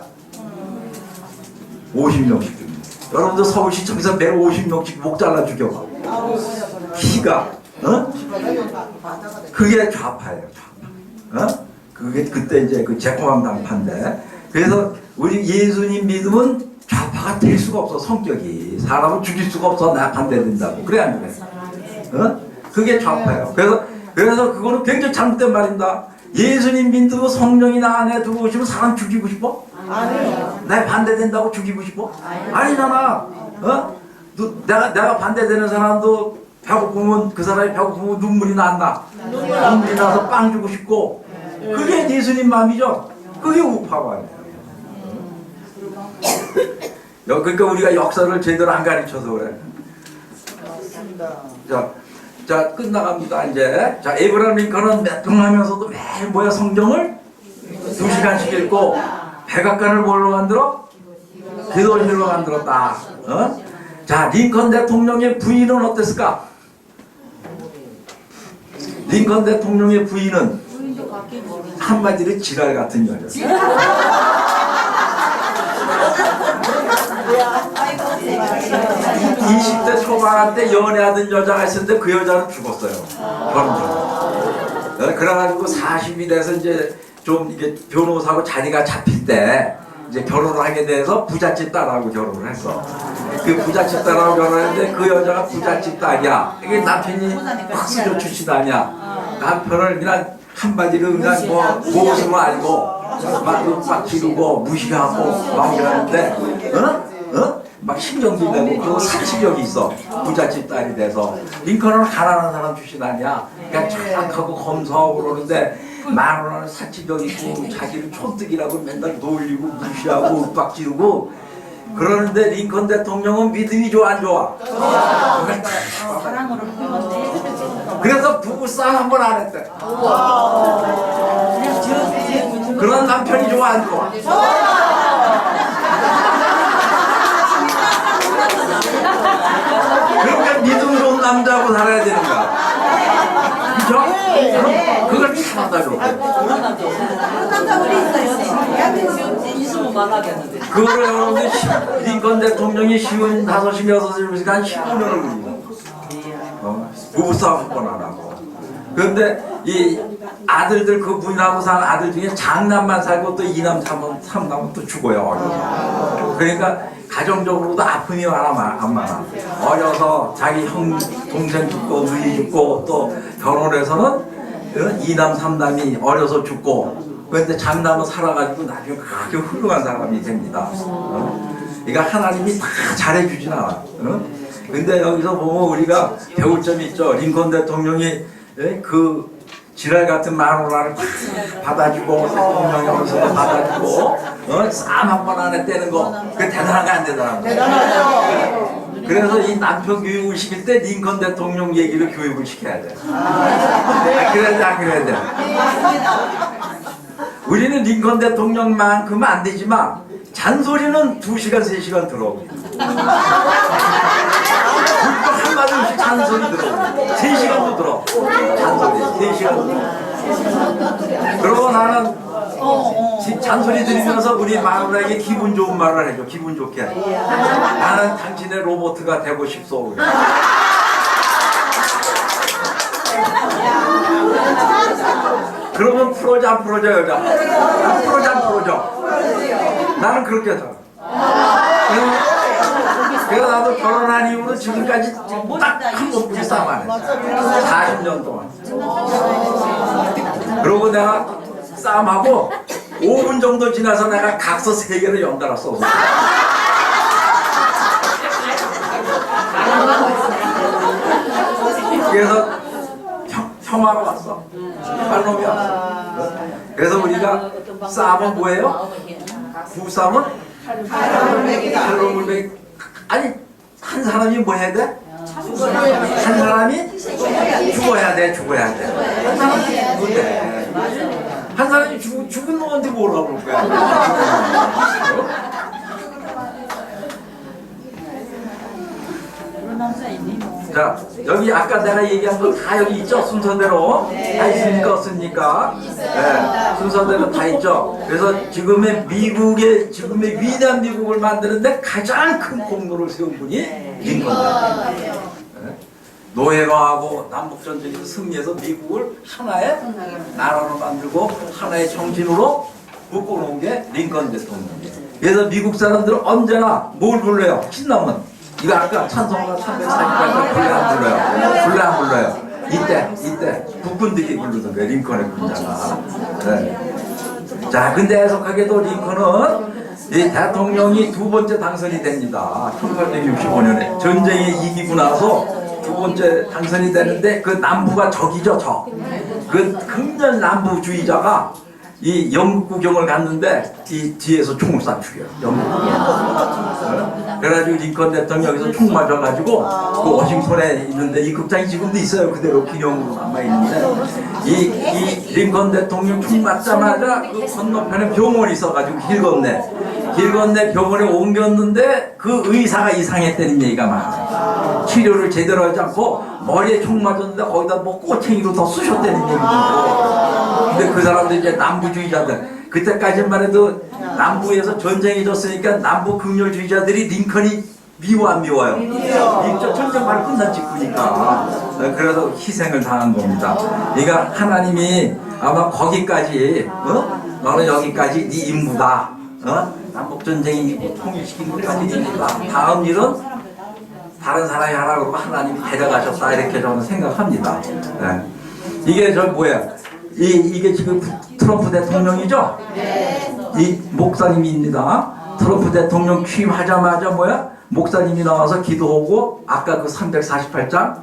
50명씩 죽이는 거야. 여러분들 서울시청에서 매일 50명씩 목 잘라 죽여. 키가. 그게 좌파예요. 좌파. 그게 그때 이제 그 제공항 당파인데. 그래서 우리 예수님 믿으면 좌파가 될 수가 없어. 성격이. 사람을 죽일 수가 없어. 나 반대된다고. 그래 안 그래? 그게 좌파예요. 그래서 그거는 굉장히 잘못된 말입니다. 예수님 믿고 성령이 나 안에 들어오시면 사람 죽이고 싶어? 아니요. 내 반대된다고 죽이고 싶어? 아니잖아. 내가 반대되는 사람도 배고프면 그 사람이 배고프면 눈물이 난다. 눈물이 나서 빵 주고 싶고. 그게 예수님 마음이죠. 그게 우파가 아니에요. 그러니까 우리가 역사를 제대로 안 가르쳐서 그래. 자 끝나갑니다 이제. 자 에브라임 링컨은 매통하면서도 매일 뭐야 성경을 2시간씩 읽고 백악관을 뭘로 만들어? 기도실로 만들었다. 자 링컨 대통령의 부인은 어땠을까? 링컨 대통령의 부인은 한마디로 지랄 같은 여자. 20대 초반 때 연애하던 여자가 있었는데 그 여자는 죽었어요. 결혼 전. 그래가지고 40이 돼서 이제 좀 이게 변호사고 자리가 잡힐 때 이제 결혼을 하게 돼서 부잣집 딸하고 결혼을 했어. 그 부잣집 딸하고 결혼했는데 그 여자가 부잣집 딸이야. 이게 남편이 흑수저 출신 아니야. 남편을 그냥 한마디로 그냥 뭐 모습을 알고 막 지르고 무시하고 막 이러는데 막 신경질 내고 그리고 사치력이 있어. 부잣집 딸이 돼서. 링컨은 가난한 사람 출신 아니야. 그냥 착하고 검소하고 그러는데 말로는 사치력 있고 자기를 촌뜨기라고 맨날 놀리고 무시하고 윽박 지르고 그러는데 링컨 대통령은 믿음이 좋아 안 좋아? 사랑으로 표현돼. 그래서 부부싸움 한 번 안 했대. 그런 남편이 좋아 안 좋아? 그러니까 믿음 좋은 남자하고 살아야 되는 거야. 그죠? 그걸 참아다 줘. 그거를 여러분들 링컨 대통령이 55, 56을 한 15년을 걸리고 부부싸움 한 번 안 하고. 그런데 이 아들들 그 부인하고 산 아들 중에 장남만 살고 또 2남 3남은 또 죽어요. 그러니까 가정적으로도 아픔이 안 많아. 어려서 자기 형 동생 죽고 누이 죽고 또 결혼해서는 2남 3남이 어려서 죽고. 그런데 장남은 살아가지고 나중에 그렇게 훌륭한 사람이 됩니다. 그러니까 하나님이 다 잘해주진 않아. 근데 여기서 보면 우리가 배울 점이 있죠. 링컨 대통령이 그 지랄 같은 마누라를 받아주고 대통령이 어디서 받아주고 쌈 한 번 안에 떼는 거 그게 대단한 거 안 대단한 거. 대단하죠. 그래서 이 남편 교육을 시킬 때 링컨 대통령 얘기를 교육을 시켜야 돼. 그래야 돼, 안 그래야 돼. 우리는 링컨 대통령만큼은 안 되지만 잔소리는 2시간, 3시간 들어오고 한마디씩 잔소리 들어오고 3시간도 들어. 잔소리 3시간도 들어. 그러고 나는 잔소리 들으면서 우리 마누라에게 기분 좋은 말을 해줘. 기분 좋게. 나는 당신의 로봇가 되고 싶소. 그래. 그러면 풀어줘 안 풀어줘 여자? 안 풀어줘 안 풀어줘? 나는 그렇게 살아. 그래서 나도 결혼한 이후로 지금까지 딱 한 번뿐이 싸움 안 했어. 40년 동안. 그러고 내가 싸움하고 5분 정도 지나서 내가 각서 3개를 연달아 쏘고. 그래서 평화가 왔어. 팔놈이 왔어. 그래서 우리가 싸움은 뭐예요? 부싸움은 칼로물 베기. 아니 한 사람이 뭐 해야 돼? 한 사람이 죽어야 돼. 한 사람이 죽어야 돼. 한 사람이 죽은 놈한테 뭐라고 그럴 거야? 자, 여기 아까 내가 얘기한 거 다 여기 있죠? 순서대로 다 있습니까? 없습니까? 네, 순서대로 다 있죠? 그래서 지금의 위대한 미국을 만드는데 가장 큰 공로를 세운 분이 링컨입니다. 네. 노예로하고 남북전쟁에서 승리해서 미국을 하나의 나라로 만들고 하나의 정신으로 묶어놓은 게 링컨 대통령이에요. 그래서 미국 사람들은 언제나 뭘 불러요? 신나면 이거 아까 찬송가 348번 불러 안 불러요? 불러 안 불러요? 이때 국군들이 부르던 거예요. 링컨의 군자가. 네. 자, 근데 애석하게도 링컨은 이 대통령이 2번째 당선이 됩니다. 1865년에 전쟁에 이기고 나서 2번째 당선이 되는데 그 남부가 적이죠, 적. 그 극렬 남부주의자가 이 영국 구경을 갔는데 이 뒤에서 총을 쏴 죽여요. 영국 구경. 그래가지고 링컨 대통령이 여기서 총 맞아가지고 그 워싱턴에 있는데 이 극장이 지금도 있어요. 그대로 기념으로 남아있는데 이 링컨 대통령 총 맞자마자 그 건너편에 병원이 있어가지고 길 건네 병원에 옮겼는데 그 의사가 이상했다는 얘기가 많아요. 치료를 제대로 하지 않고 머리에 총 맞았는데 거기다 뭐 꼬챙이로 더 쑤셨다는 얘기죠. 근데 그 사람들 이제 남부주의자들 그때까지만 해도 남부에서 전쟁이 졌으니까 남부 극렬주의자들이 링컨이 미워 안 미워요? 미워. 전쟁 바로 끝난 직후니까. 그래서 희생을 당한 겁니다. 그러니까 하나님이 아마 거기까지 너는 여기까지 네 임무다. 남북전쟁이 통일시킨 것까지 네 임무다. 다음 일은 다른 사람이 하라고 그러고 하나님이 데려가셨다 이렇게 저는 생각합니다. 네. 이게 저 뭐야? 이게 지금 트럼프 대통령이죠? 이 목사님입니다. 트럼프 대통령 취임하자마자 뭐야? 목사님이 나와서 기도하고 아까 그 348장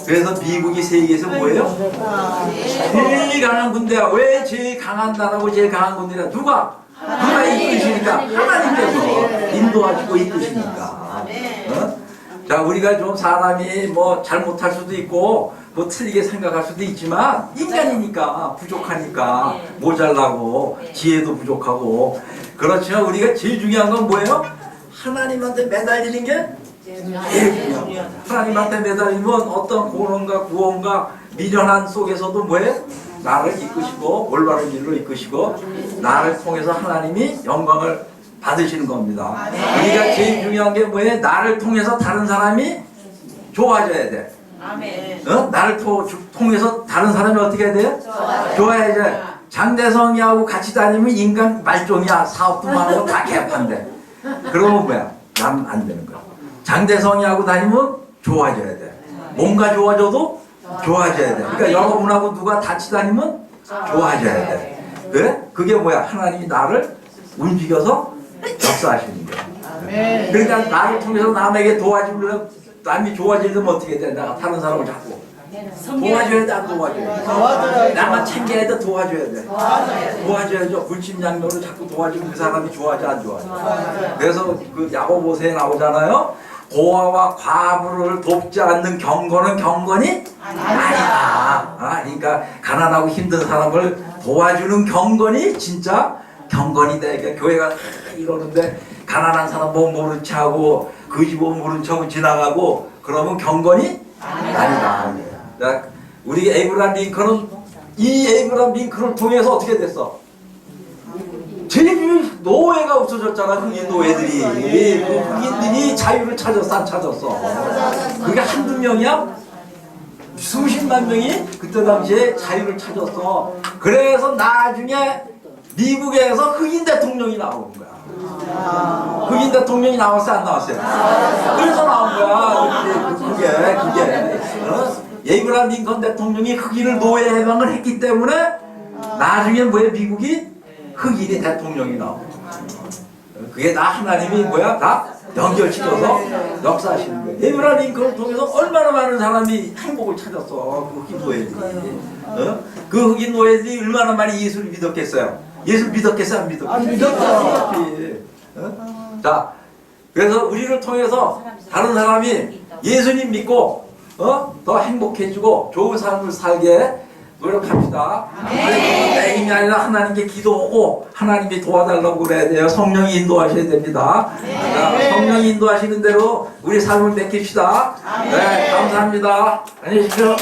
그래서 미국이 세계에서 뭐예요? 제일 강한 군대야. 왜 제일 강한 나라고 제일 강한 군대냐? 누가 이끄시니까 하나님께서 인도하시고 이끄시니까. 자, 우리가 좀 사람이 뭐 잘못할 수도 있고 뭐 틀리게 생각할 수도 있지만 인간이니까 부족하니까 모자라고 지혜도 부족하고 그렇지만 우리가 제일 중요한 건 뭐예요? 하나님한테 매달리는 게 제일 중요해요. 하나님한테 매달리면 어떤 고난과 구원과 미련한 속에서도 뭐예요? 나를 이끄시고 올바른 길로 이끄시고 나를 통해서 하나님이 영광을 받으시는 겁니다. 우리가 제일 중요한 게 뭐예요? 나를 통해서 다른 사람이 좋아져야 돼. 나를 통해서 다른 사람이 어떻게 해야 돼요? 좋아야 돼. 장대성이하고 같이 다니면 인간 말종이야. 사업도 많고 다 개판돼. 그러면 뭐야? 난 안 되는 거야. 장대성이하고 다니면 좋아져야 돼. 뭔가 좋아져도 좋아져야 돼. 그러니까 여러분하고 누가 같이 다니면 좋아져야 돼. 그래? 그게 뭐야? 하나님이 나를 움직여서 역사하시는 거야. 아멘. 그러니까 나를 통해서 남에게 도와주려면 남이 좋아지려면 어떻게 돼? 내가 다른 사람을 자꾸 도와줘야 돼, 안 도와줘야 돼? 도와줘야죠. 나만 챙겨야 돼, 도와줘야 돼. 도와줘야죠. 불침양면으로 자꾸 도와주면 그 사람이 좋아하지, 안 좋아하지? 그래서 그 야고보서에 나오잖아요. 고아와 과부를 돕지 않는 경건은 경건이 아니다. 그러니까 가난하고 힘든 사람을 도와주는 경건이 진짜 경건이다. 그러니까 교회가 이러는데 가난한 사람 뭐 모른 척하고 그 집 뭐 모른 척하고 지나가고 그러면 경건이 아니다. 자, 우리 에이브라함 링컨은 이 에이브라함 링컨을 통해서 어떻게 됐어? 제일 노예가 없어졌잖아. 흑인 노예들이. 그 흑인들이 자유를 찾았어, 안 찾았어? 그게 한두 명이야? 수십만 명이 그때 당시에 자유를 찾았어. 그래서 나중에 미국에서 흑인 대통령이 나오는 거야. 흑인 대통령이 나왔어요, 안 나왔어요? 그래서 나온 거야. 그게 에이브라함 링컨 대통령이 흑인을 노예 해방을 했기 때문에 나중에 뭐야, 미국이 흑인이 대통령이 나오고. 그게 다 하나님이 뭐야, 다 연결시켜서 역사하시는 거예요. 에이브라함 링컨을 통해서 얼마나 많은 사람이 행복을 찾았어. 그 흑인 노예들이. 그 흑인 노예들이 얼마나 많이 예수를 믿었겠어요? 예수를 믿었겠어요, 안 믿었겠어요? 안 믿었죠. 자, 그래서 우리를 통해서 다른 사람이 예수님 믿고 더 행복해지고 좋은 삶을 살게 노력합시다. 내 힘이 아니라 하나님께 기도하고 하나님이 도와달라고 그래야 돼요. 성령이 인도하셔야 됩니다. 자, 성령이 인도하시는 대로 우리 삶을 맺힙시다. 네, 감사합니다. 안녕히 계십시오.